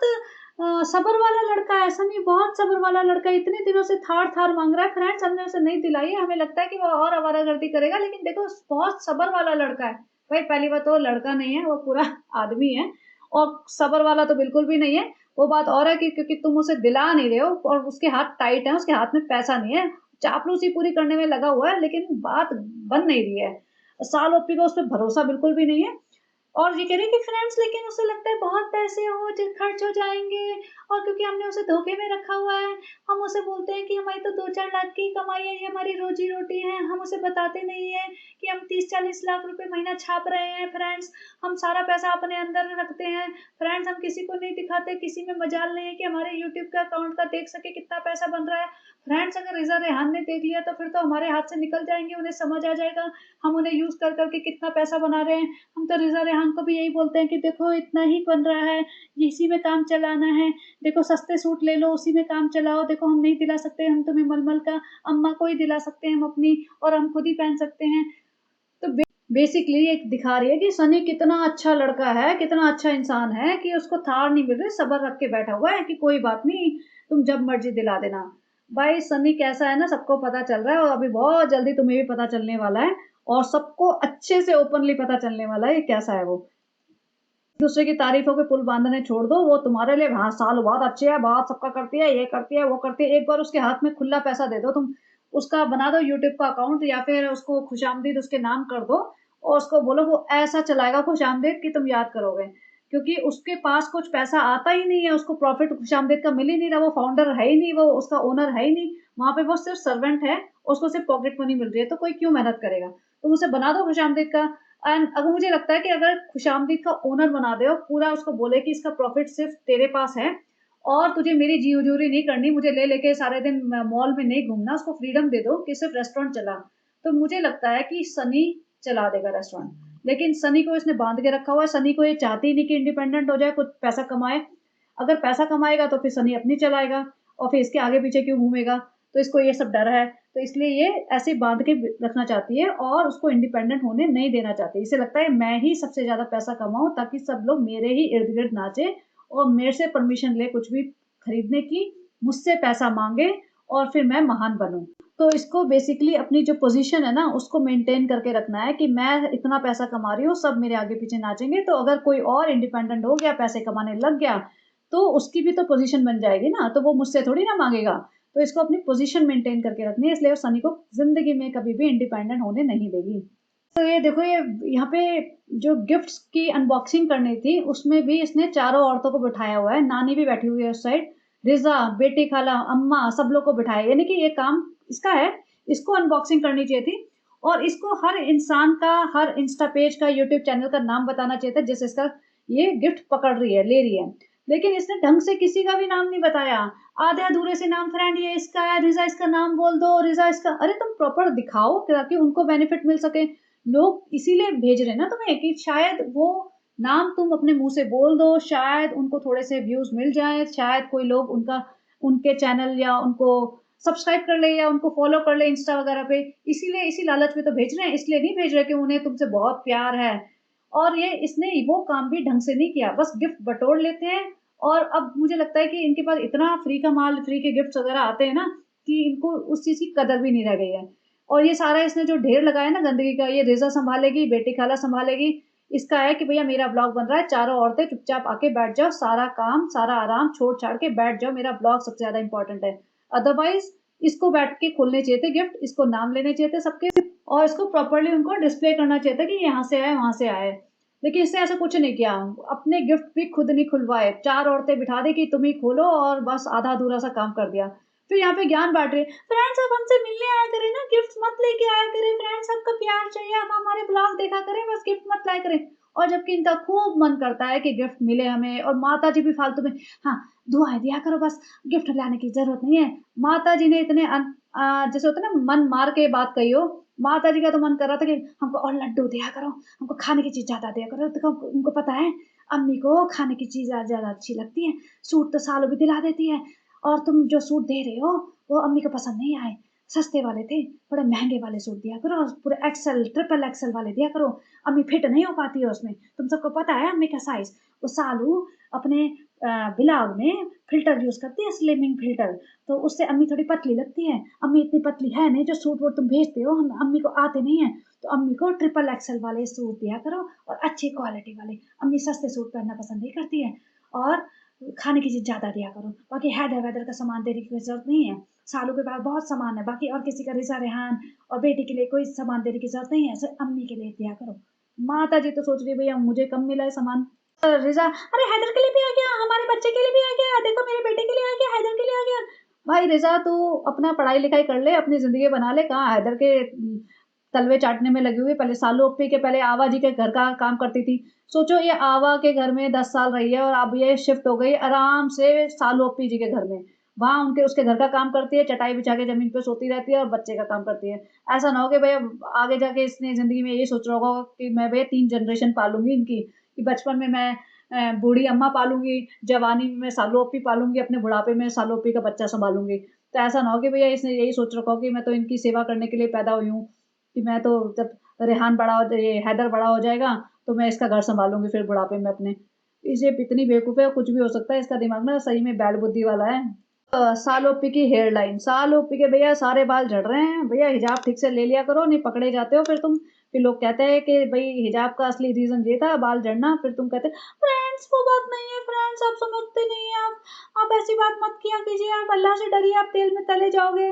सब्र वाला लड़का है, सनी बहुत सब्र वाला लड़का है, इतने दिनों से थार-थार माँग रहा है। फ्रेंड्स हमने उसे नहीं दिलाई है, हमें लगता है कि वो और आवारागर्दी करेगा, लेकिन देखो बहुत सब्र वाला लड़का है।" भाई पहली बात तो वो लड़का नहीं है, वो पूरा आदमी है। और सबर वाला तो बिल्कुल भी नहीं है। वो बात और है कि क्योंकि तुम उसे दिला नहीं रहे हो और उसके हाथ टाइट हैं, उसके हाथ में पैसा नहीं है। चापलूसी पूरी करने में लगा हुआ है, लेकिन बात बन नहीं रही है। साल ओपी का उस पे भरोसा बिल्कुल भी नहीं है। और ये कह रही है कि फ्रेंड्स लेकिन उसे लगता है बहुत पैसे हो ज खर्च हो जाएँगे और क्योंकि हमने उसे धोखे में रखा हुआ है, हम उसे बोलते हैं कि हमारी तो 2-4 लाख की कमाई है, ये हमारी रोज़ी-रोटी है, हम उसे बताते नहीं हैं कि हम 30-40 लाख रुपए महीना छाप रहे हैं फ्रेंड्स, हम सारा पैसा अपने अंदर रखते हैं, फ्रेंड्स हम किसी को नहीं दिखाते, किसी में मजाल नहीं है कि हमारे यूट्यूब के अकाउंट का देख सके कितना पैसा बन रहा है, फ्रेंड्स अगर रिज़ा रेहान ने देख लिया तो फिर तो हमारे हाथ से निकल जाएँगे, उन्हें समझ आ जाएगा, हम उन्हें यूज़ कर के कितना पैसा बना रहे हैं। हम तो रिज़ा रेहान को भी यही बोलते हैं कि देखो इतना ही बन रहा है, इसी में काम चलाना है, देखो सस्ते सूट ले लो, उसी में काम चलाओ, देखो हम नहीं दिला सकते, हम तुम्हें मलमल का, अम्मा को ही दिला सकते हैं हम अपनी और हम खुद ही पहन सकते हैं। तो बेसिकली एक दिखा रही है कि सनी कितना अच्छा लड़का है, कितना अच्छा इंसान है कि उसको थार नहीं मिल रही, सब्र रख के बैठा हुआ है कि कोई बात नहीं, तुम जब मर्ज़ी दिला देना। भाई सनी कैसा है ना सबको पता चल रहा है और अभी बहुत जल्दी तुम्हें भी पता चलने वाला है और सबको अच्छे से ओपनली पता चलने वाला है, ये कैसा है वो। दूसरे की तारीफ़ों के पुल बाँधने छोड़ दो, वो तुम्हारे लिए हाँ, सालों बाद अच्छी है, बात सबका करती है, ये करती है, वो करती है। एक बार उसके हाथ में खुला पैसा दे दो तुम, उसका बना दो यूट्यूब का अकाउंट या फिर उसको खुशामदीद उसके नाम कर दो और उसको बोलो वो ऐसा चलाएगा खुशामदीद कि तुम याद करोगे। क्योंकि उसके पास कुछ पैसा आता ही नहीं है, उसको प्रॉफ़िट खुशामदीद का मिल ही नहीं रहा, वो फाउंडर है ही नहीं, वो उसका ओनर है ही नहीं। वहाँ पे वो सिर्फ़ सर्वेंट है, उसको सिर्फ़ पॉकेट मनी मिल रही है, तो कोई क्यों मेहनत करेगा? तुम उसे बना दो खुशामदीद का एंड अगर मुझे लगता है कि अगर खुशामदीद का ओनर बना दे और पूरा उसको बोले कि इसका प्रॉफ़िट सिर्फ़ तेरे पास है और तुझे मेरी जी हजूरी नहीं करनी, मुझे ले लेके सारे दिन मॉल में नहीं घूमना, उसको फ्रीडम दे दो कि सिर्फ़ रेस्टोरेंट चला। तो मुझे लगता है कि सनी चला देगा रेस्टोरेंट। लेकिन सनी को इसने बाँध के रखा हुआ है, सनी को ये चाहती ही नहीं कि इंडिपेंडेंट हो जाए, कुछ पैसा कमाए। अगर पैसा कमाएगा तो फिर सनी अपनी चलाएगा और फिर इसके आगे-पीछे क्यों घूमेगा? तो इसको ये सब डर है। तो इसलिए ये ऐसे बाँध के रखना चाहती है और उसको इंडिपेंडेंट होने नहीं देना चाहती। इसे लगता है मैं ही सबसे ज़्यादा पैसा कमाऊँ ताकि सब लोग मेरे ही इर्द-गिर्द नाचें और मेरे से परमिशन ले कुछ भी खरीदने की, मुझसे पैसा माँगे और फिर मैं महान बनूँ। तो इसको बेसिकली अपनी जो पोज़ीशन है ना, उसको मेंटेन करके रखना है कि मैं इतना पैसा कमा रही हूँ, सब मेरे आगे-पीछे नाचेंगे, तो अगर कोई और इंडिपेंडेंट हो गया, पैसे कमाने लग गया, तो उसकी भी तो पोज़ीशन बन जाएगी ना, तो वो मुझसे थोड़ी ना माँगेगा। तो इसको अपनी पोज़ीशन मेंटेन करके रखनी है, इसलिए वो सनी को ज़िंदगी में कभी भी इंडिपेंडेंट होने नहीं देगी। तो ये देखो ये यहाँ पे जो गिफ्ट्स की अनबॉक्सिंग करनी थी, उसमें भी इसने चारों औरतों को बिठाया हुआ है, नानी भी बैठी हुई है उस साइड, रिज़ा, बेटी खाला, अम्मा सब लोग को बिठाया है, यानी कि ये काम इसका है, इसको अनबॉक्सिंग करनी चाहिए थी और इसको हर इंसान का, हर इंस्टा पेज का, यूट्यूब चैनल का नाम बताना चाहिए था, जिससे इसका ये गिफ्ट पकड़ रही है, ले रही है। लेकिन इसने ढंग से किसी का भी नाम नहीं बताया। आधे-अधूरे से नाम फ्रेंड ये इसका है, रिज़ा इसका नाम बोल दो, रिज़ा इसका अरे तुम प्रॉपर दिखाओ ताकि उनको बेनिफिट मिल सके। लोग इसीलिए भेज रहे हैं ना तुम्हें कि शायद वो नाम तुम अपने मुँह से बोल दो, शायद उनको थोड़े से व्यूज़ मिल जाएँ, शायद कोई लोग उनका उनके चैनल या उनको सब्सक्राइब कर ले या उनको फ़ॉलो कर ले इंस्टा वगैरह पे। इसीलिए इसी लालच में तो भेज रहे हैं, इसलिए नहीं भेज रहे कि उन्हें तुमसे बहुत प्यार है। और ये इसने वो काम भी ढंग से नहीं किया, बस गिफ्ट बटोर लेते हैं और अब मुझे लगता है कि इनके पास इतना फ्री का माल, फ्री के गिफ्ट्स वगैरह आते हैं ना कि इनको उस चीज़ की कदर भी नहीं रह गई है। और ये सारा इसने जो ढेर लगाया ना गंदगी का, ये रिज़ा सँभालेगी, बेटी खाला सँभालेगी। इसका है कि भैया मेरा ब्लॉग बन रहा है, चारों औरतें चुपचाप आके बैठ जाओ, सारा काम, सारा आराम छोड़-छाड़ के बैठ जाओ, मेरा ब्लॉग सबसे ज़्यादा इम्पोर्टेंट है। अदरवाइज़ इसको बैठ के खोलने चाहिए थे गिफ्ट, इसको नाम लेने चाहिए थे सबके और इसको प्रॉपर्ली उनको डिस्प्ले करना चाहिए था कि यहाँ से आए, वहाँ से आए। लेकिन इसने ऐसा कुछ नहीं किया, अपने गिफ्ट भी खुद नहीं खुलवाए, 4 औरतें बिठा दी कि तुम ही खोलो और बस आधा-अधूरा सा काम कर दिया। फिर यहाँ पे ज्ञान बाँट रही है, फ्रेंड्स आप हमसे मिलने आया करें ना, गिफ्ट्स मत लेके आया करें, फ्रेंड्स आपका प्यार चाहिए, आप हमारे ब्लॉग देखा करें, बस गिफ्ट मत लाया करें। और जबकि इनका खूब मन करता है कि गिफ्ट मिले हमें और माताजी भी फालतू में हाँ, दुआएँ दिया करो बस, गिफ्ट लाने की ज़रूरत नहीं है। माताजी ने इतने जैसे होता है ना मन मार के बात कही हो, माताजी का तो मन कर रहा था कि हमको और लड्डू दिया करो, हमको खाने की चीज़ ज़्यादा दिया करो। देखो उनको पता है, अम्मी को खाने की चीज़ ज़्यादा अच्छी लगती है, सूट तो सालों भी दिला देती है और तुम जो सूट दे रहे हो, वो अम्मी को पसंद नहीं आए। सस्ते वाले थे, थोड़े महँगे वाले सूट दिया करो और पूरे एक्सेल, ट्रिपल एक्सेल वाले दिया करो। अम्मी फिट नहीं हो पाती है उसमें। तुम सबको पता है अम्मी का साइज़। वो सालू अपने ब्लॉग में फ़िल्टर यूज़ करती है, स्लिमिंग फ़िल्टर, तो उससे अम्मी थोड़ी पतली लगती है। अम्मी इतनी पतली है नहीं, जो सूट-वूट तुम भेजते हो, हम अम्मी को आते नहीं हैं। तो अम्मी को ट्रिपल एक्सेल वाले सूट दिया करो और अच्छी क्वालिटी वाले। अम्मी सस्ते सूट पहनना पसंद नहीं करती है और खाने की चीज़ ज़्यादा दिया करो। बाकी हैदर-वैदर का सामान देने की कोई ज़रूरत नहीं है। सालू के पास बहुत सामान है, बाकी और किसी का रिज़ा रेहान और बेटी के लिए कोई सामान देने की ज़रूरत नहीं है, सिर्फ़ अम्मी के लिए दिया करो। माताजी तो सोच रही है भैया मुझे कम मिला है सामान। रिज़ा अरे हैदर के लिए भी आ गया, हमारे बच्चे के लिए भी आ गया, देखो मेरे बेटे के लिए आ गया, हैदर के लिए आ गया। भाई रिज़ा तू अपना पढ़ाई-लिखाई कर ले, अपनी ज़िंदगी बना ले, कहाँ हैदर के तलवे चाटने में लगी हुई है। पहले सालू अप्पी के पहले आवा जी के घर का काम करती थी। सोचो ये आवा के घर में 10 साल रही है और अब ये शिफ्ट हो गई आराम से सालू अप्पी जी के घर में। वहाँ उनके उसके घर का काम करती है, चटाई बिछा के ज़मीन पे सोती रहती है और बच्चे का काम करती है। ऐसा ना हो कि भैया आगे जाके इसने ज़िंदगी में ये सोच रहा होगा कि मैं भैया 3 जनरेशन पालूँगी इनकी, कि बचपन में मैं बूढ़ी अम्मा पालूँगी, जवानी में मैं सालू-ओप्पी पालूँगी, अपने बुढ़ापे में सालू-ओप्पी का बच्चा सँभालूँगी। तो ऐसा ना हो कि भैया इसने यही सोच रखा हो कि मैं तो इनकी सेवा करने के लिए पैदा हुई हूँ, कि मैं तो जब रेहान बड़ा हो ये हैदर बड़ा हो जाएगा, तो मैं इसका घर सँभालूँगी फिर बुढ़ापे में अपने। ये इतनी बेवकूफ़ है, कुछ भी हो सकता है, इसका दिमाग ना सही में बैड बुद्धि वाला है। सालोपी की हेयर लाइन, सालोपी के भैया सारे बाल झड़ रहे हैं, भैया हिजाब ठीक से ले लिया करो, नहीं पकड़े जाते हो फिर तुम। फिर लोग कहते हैं कि भई हिजाब का असली रीज़न ये था बाल झड़ना, फिर तुम कहते फ्रेंड्स वो बात नहीं है फ्रेंड्स, आप समझते नहीं हैं आप ऐसी बात मत किया कीजिए, आप अल्लाह से डरिए, आप तेल में तले जाओगे।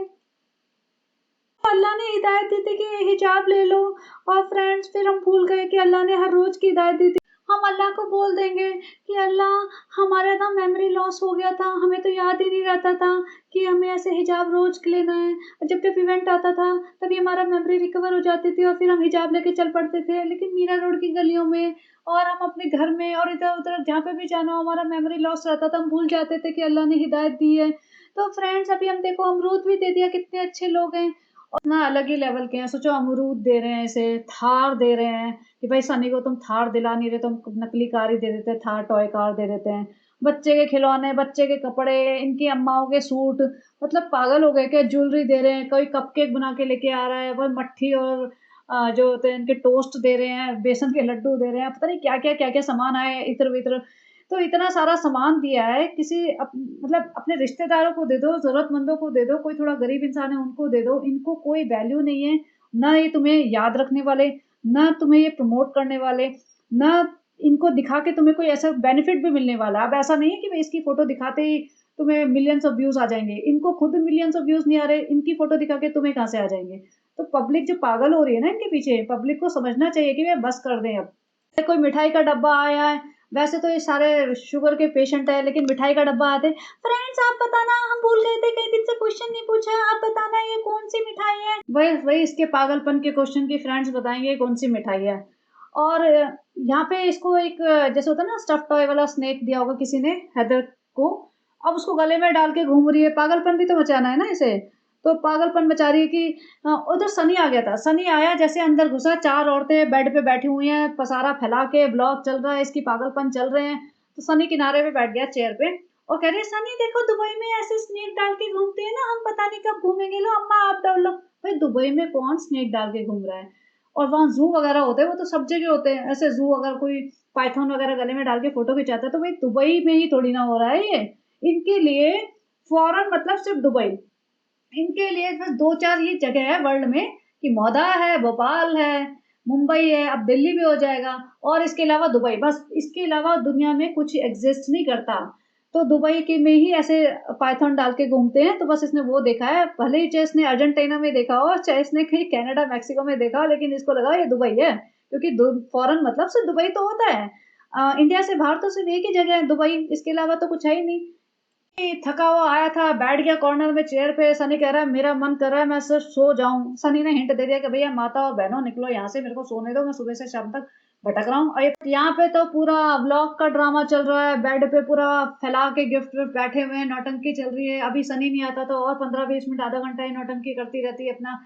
अल्लाह ने हिदायत दी थी कि हिजाब ले लो, और फ्रेंड्स फिर हम भूल गए कि अल्लाह ने हर रोज़ की हिदायत दी थी। हम अल्लाह को बोल देंगे कि अल्लाह हमारा ना मेमोरी लॉस हो गया था, हमें तो याद ही नहीं रहता था कि हमें ऐसे हिजाब रोज़ लेना है। जब जब इवेंट आता था तभी हमारा मेमोरी रिकवर हो जाती थी और फिर हम हिजाब लेके चल पड़ते थे। लेकिन मीरा रोड की गलियों में और हम अपने घर में और इधर-उधर जहाँ पे भी जाना हो हमारा मेमोरी लॉस रहता था, हम भूल जाते थे कि अल्लाह ने हिदायत दी है। तो फ्रेंड्स अभी हम देखो अमरूद भी दे दिया, कितने अच्छे लोग हैं। और ना अलग ही लेवल के हैं, सोचो अमरूद दे रहे हैं इसे, थार दे रहे हैं कि भाई सनी को तुम थार दिला नहीं रहे, तुम नकली कार ही दे देते हैं, थार टॉय कार दे देते हैं। बच्चे के खिलौने, बच्चे के कपड़े, इनकी अम्माओं के सूट, मतलब पागल हो गए क्या, ज्वेलरी दे रहे हैं, कोई कपकेक बना के लेके आ रहा है, वो मट्ठी और जो होते हैं इनके टोस्ट दे रहे हैं, बेसन के लड्डू दे रहे हैं, पता नहीं क्या-क्या सामान आए इत्र-वित्र। तो इतना सारा सामान दिया है, किसी मतलब अपने रिश्तेदारों को दे दो, ज़रूरतमंदों को दे दो, कोई थोड़ा गरीब इंसान है उनको दे दो, इनको कोई वैल्यू नहीं है, ना ये तुम्हें याद रखने वाले, ना तुम्हें ये प्रमोट करने वाले, ना इनको दिखा के तुम्हें कोई ऐसा बेनिफिट भी मिलने वाला है। अब ऐसा नहीं है कि भई इसकी फ़ोटो दिखाते ही तुम्हें मिलियंस ऑफ व्यूज़ आ जाएँगे, इनको खुद मिलियंस ऑफ व्यूज़ नहीं आ रहे, इनकी फ़ोटो दिखा के तुम्हें कहाँ से आ जाएँगे? तो पब्लिक जो पागल हो रही है ना इनके पीछे, पब्लिक को समझना चाहिए कि भई बस कर दें अब। कोई मिठाई का डब्बा आया है, वैसे तो ये सारे शुगर के पेशेंट हैं, लेकिन मिठाई का डब्बा आते फ्रेंड्स आप बताना हम भूल गए थे, कई दिन से क्वेश्चन नहीं पूछा, आप बताना ये कौन सी मिठाई है। वही वही इसके पागलपन के क्वेश्चन की फ्रेंड्स बताएंगे कौन सी मिठाई है। और यहाँ पे इसको एक जैसे होता है ना स्टफ टॉय वाला स्नेक दिया होगा किसी ने हैदर को, अब उसको गले में डाल के घूम रही है, पागलपन भी तो मचाना है ना इसे। तो पागलपन मचा रही है कि उधर सनी आ गया था, सनी आया जैसे अंदर घुसा, 4 औरतें बेड पे बैठी हुई हैं, पसारा फैला के ब्लॉग चल रहा है, इसकी पागलपन चल रहे हैं। तो सनी किनारे पे बैठ गया चेयर पे और कह रही है, "सनी देखो दुबई में ऐसे स्नेक डाल के घूमते हैं ना, हम पता नहीं कब घूमेंगे, लो अम्मा आप डाल लो।" भाई दुबई में कौन स्नेक डाल के घूम रहा है? और वहाँ ज़ू वगैरह होते हैं, वो तो सब जगह होते हैं। ऐसे ज़ू अगर कोई पाइथन वगैरह गले में डाल के फ़ोटो खिंचाता है, तो भाई दुबई में ही थोड़ी ना हो रहा है ये। इनके लिए फ़ॉरेन मतलब सिर्फ़ दुबई। इनके लिए बस 2-4 ही जगह है वर्ल्ड में कि मौदा है, भोपाल है, मुंबई है, अब दिल्ली भी हो जाएगा और इसके अलावा दुबई, बस इसके अलावा दुनिया में कुछ एग्ज़िस्ट नहीं करता। तो दुबई के में ही ऐसे पाइथन डाल के घूमते हैं, तो बस इसने वो देखा है, भले ही चाहे इसने अर्जेंटीना में देखा हो, चाहे इसने कहीं कनाडा, मेक्सिको में देखा हो, लेकिन इसको लगा ये दुबई है, क्योंकि दु फ़ॉरेन मतलब सिर्फ़ दुबई तो होता है। इंडिया से बाहर तो सिर्फ़ एक ही जगह है दुबई, इसके अलावा तो कुछ है ही नहीं। थका हुआ आया था, बैठ गया कॉर्नर में चेयर पे, सनी कह रहा है मेरा मन कर रहा है मैं सिर्फ सो जाऊँ। सनी ने हिंट दे दिया कि भैया माता और बहनों निकलो यहाँ से, मेरे को सोने दो, मैं सुबह से शाम तक भटक रहा हूँ। और ये यहाँ पे तो पूरा व्लॉग का ड्रामा चल रहा है, बेड पे पूरा फैला के गिफ्ट विफ्ट बैठे हुए हैं, नौटंकी चल रही है। अभी सनी नहीं आता तो और 15-20 मिनट आधा घंटा ही नौटंकी करती रहती है, अपना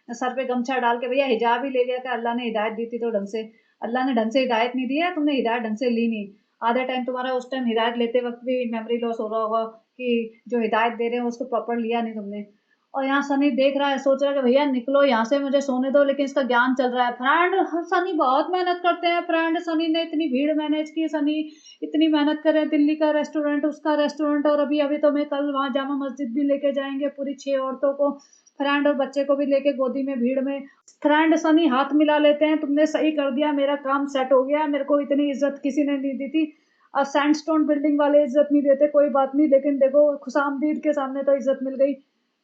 सर पे गमछा डाल के। भैया हिजाब ही ले लिया था, अल्लाह ने हिदायत दी थी तो ढंग से, अल्लाह ने ढंग से हिदायत नहीं दी है, तुमने हिदायत ढंग से ली नहीं। आधे टाइम तुम्हारा उस टाइम हिदायत लेते वक्त भी मेमोरी लॉस हो रहा होगा कि जो हिदायत दे रहे हैं उसको प्रॉपर लिया नहीं तुमने। और यहाँ सनी देख रहा है, सोच रहा है कि भैया निकलो यहाँ से, मुझे सोने दो, लेकिन इसका ज्ञान चल रहा है। फ्रेंड सनी बहुत मेहनत करते हैं, फ्रेंड सनी ने इतनी भीड़ मैनेज की, सनी इतनी मेहनत करे, दिल्ली का रेस्टोरेंट, उसका रेस्टोरेंट, और अभी तो मैं कल वहाँ जामा मस्जिद भी लेके जाएंगे पूरी 6 औरतों को, फ्रेंड और बच्चे को भी लेके गोदी में भीड़ में। फ्रेंड सनी हाथ मिला लेते हैं, तुमने सही कर दिया, मेरा काम सेट हो गया, मेरे को इतनी इज्जत किसी ने नहीं दी थी। सैंडस्टोन बिल्डिंग वाले इज्जत नहीं देते, कोई बात नहीं, लेकिन देखो खुशामदीद के सामने तो इज्जत मिल गई।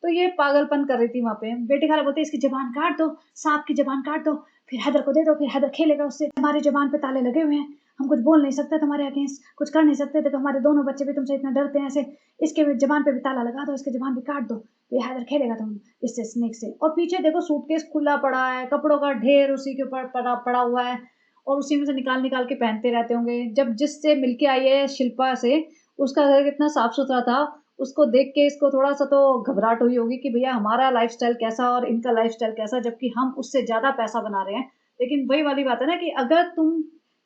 तो ये पागलपन कर रही थी वहाँ पे। बेटी खाला बोलती है इसकी ज़बान काट दो, साँप की ज़बान काट दो, फिर हैदर को दे दो, फिर हैदर खेलेगा उससे। हमारी ज़बान पे ताले लगे हुए हैं, हम कुछ बोल नहीं सकते तुम्हारे अगेंस्ट, कुछ कर नहीं सकते, देखो हमारे दोनों बच्चे भी तुमसे इतना डरते हैं ऐसे, इसके भी ज़बान पे भी ताला लगा दो, इसकी ज़बान भी काट दो, फिर हैदर खेलेगा इससे, स्नेक से। और पीछे देखो सूटकेस खुला पड़ा है, कपड़ों का ढेर उसी के ऊपर पड़ा पड़ा हुआ है और उसी में से निकाल-निकाल के पहनते रहते होंगे। जब जिससे मिलके आई है शिल्पा से, उसका घर कितना साफ-सुथरा था, उसको देख के इसको थोड़ा-सा तो घबराहट हुई होगी कि भैया हमारा लाइफ़स्टाइल कैसा और इनका लाइफ़स्टाइल कैसा, जबकि हम उससे ज़्यादा पैसा बना रहे हैं। लेकिन वही वाली बात है ना कि अगर तुम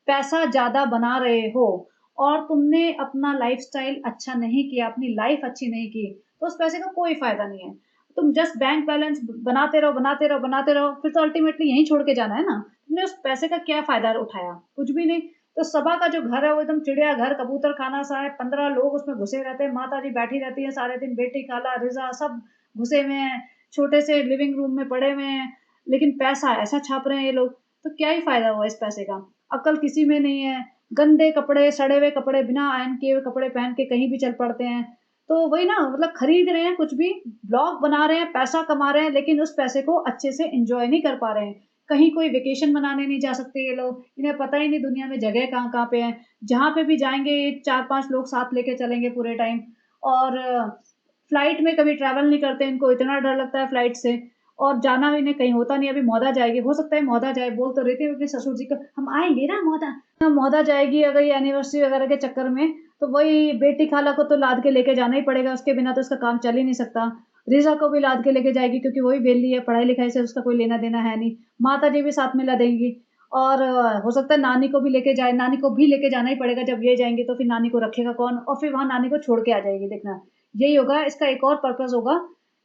पैसा ज़्यादा बना रहे हो और तुमने अपना लाइफ़स्टाइल अच्छा नहीं किया, अपनी लाइफ़ अच्छी नहीं की, तो उस पैसे का कोई फ़ायदा नहीं है। तुम जस्ट बैंक बैलेंस बनाते रहो, बनाते रहो, बनाते रहो, फिर तो अल्टीमेटली यहीं छोड़ के जाना है ना। तुमने उस पैसे का क्या फ़ायदा उठाया? कुछ भी नहीं। तो सबा का जो घर है वो एकदम चिड़ियाघर, कबूतर खाना सा है, 15 लोग उसमें घुसे रहते हैं, माता जी बैठी रहती हैं सारे दिन, बेटी, खाला, रिज़ा सब घुसे हुए हैं, छोटे से लिविंग रूम में पड़े हुए हैं, लेकिन पैसा ऐसा छाप रहे हैं ये लोग, तो क्या ही फ़ायदा हुआ इस पैसे का? अक्ल किसी में नहीं है, गंदे कपड़े, सड़े हुए कपड़े, बिना आयरन किए हुए कपड़े पहन के कहीं भी चल पड़ते हैं। तो वही ना, मतलब खरीद रहे हैं कुछ भी, ब्लॉग बना रहे हैं, पैसा कमा रहे हैं, लेकिन उस पैसे को अच्छे से एन्जॉय नहीं कर पा रहे हैं। कहीं कोई वेकेशन मनाने नहीं जा सकते ये लोग, इन्हें पता ही नहीं दुनिया में जगह कहाँ-कहाँ पे है। जहाँ पे भी जाएँगे 4-5 लोग साथ लेके चलेंगे पूरे टाइम, और फ्लाइट में कभी ट्रैवल नहीं करते, इनको इतना डर लगता है फ्लाइट से, और जाना भी इन्हें कहीं होता नहीं है। अभी मौदा जाएगी, हो सकता है मौदा जाए, बोल तो रही थी अपने ससुर जी को, हम आएँगे ना मौदा। मौदा जाएगी अगर ये एनिवर्सरी वगैरह के चक्कर में, तो वही बेटी खाला को तो लाद के लेके जाना ही पड़ेगा, उसके बिना तो उसका काम चल ही नहीं सकता। रिज़ा को भी लाद के लेके जाएगी क्योंकि वो भी वेली है, पढ़ाई-लिखाई से उसका कोई लेना-देना है नहीं। माताजी भी साथ में लादेंगी, और हो सकता है नानी को भी लेके जाए, नानी को भी लेके जाना ही पड़ेगा, जब ये जाएँगी तो फिर नानी को रखेगा कौन? और फिर वहाँ नानी को छोड़ के आ जाएगी, देखना। यही होगा इसका एक और पर्पज़ होगा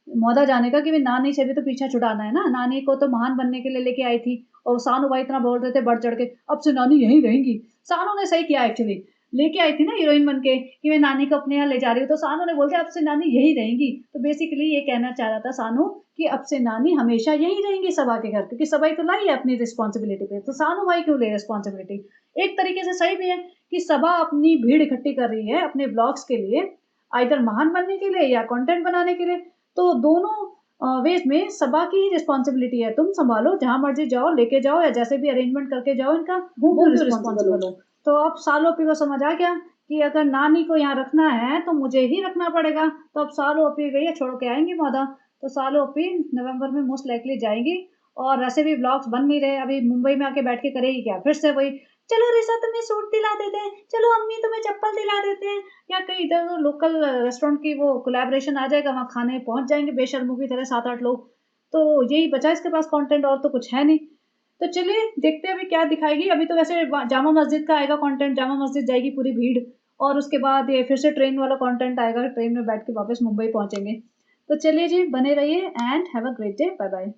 मौदा जाने का, कि भई नानी से भी तो पीछा छुड़ाना है ना, नानी को तो महान बनने के लिए लेके आई थी, और सानू भाई इतना बोल रहे थे बढ़-चढ़ के, अब से नानी यहीं रहेंगी। सानू ने सही किया एक्चुअली, लेके आई थी ना हीरोइन बन के कि मैं नानी को अपने यहाँ ले जा रही हूँ, तो सानू ने बोल दिया अब से नानी यहीं रहेंगी। तो बेसिकली ये कहना चाह रहा था सानू कि अब से नानी हमेशा यहीं रहेंगी सबा के घर, क्योंकि सबा ही तो लाई है अपनी रिस्पॉन्सिबिलिटी पे, तो सानू भाई क्यों ले रिस्पॉन्सिबिलिटी? एक तरीके से सही भी है कि सबा अपनी भीड़ इकट्ठी कर रही है अपने ब्लॉग्स के लिए, आइदर महान बनने के लिए या कंटेंट बनाने के लिए, तो दोनों वेज़ में सबा की ही रिस्पॉन्सिबिलिटी है। तुम सँभालो, जहाँ मर्ज़ी जाओ, लेके जाओ या जैसे भी अरेंजमेंट करके जाओ इनका, वो वो क्यों क्यों रिस्पॉन्सिबल रिस्पॉन्सिबल हो? हो? तो अब सालों-पी को समझ आ गया कि अगर नानी को यहाँ रखना है, तो मुझे ही रखना पड़ेगा। तो अब सालों-पी गई है, छोड़ के आएँगी मौदा। तो सालों-पी नवंबर में मोस्ट लाइकली जाएँगी, और वैसे भी व्लॉग्स बन नहीं रहे, अभी मुंबई में आके बैठ के करेगी क्या? फिर से वही, "चलो रिसा तुम्हें सूट दिला देते हैं, चलो अम्मी तुम्हें चप्पल दिला देते हैं।" या कहीं इधर लोकल रेस्टोरेंट की वो कोलैबोरेशन आ जाएगा, वहाँ खाने पहुँच जाएँगे बेशर्मों की तरह 7-8 लोग। तो यही बचा इसके पास कंटेंट, और तो कुछ है नहीं। तो चलिए देखते हैं अभी क्या दिखाएगी। अभी तो वैसे जामा मस्जिद का आएगा कंटेंट, जामा मस्जिद जाएगी पूरी भीड़, और उसके बाद ये फिर से ट्रेन वाला कंटेंट आएगा, ट्रेन में बैठ के वापस मुंबई पहुँचेंगे। तो चलिए जी, बने रहिए and have a great day. Bye bye.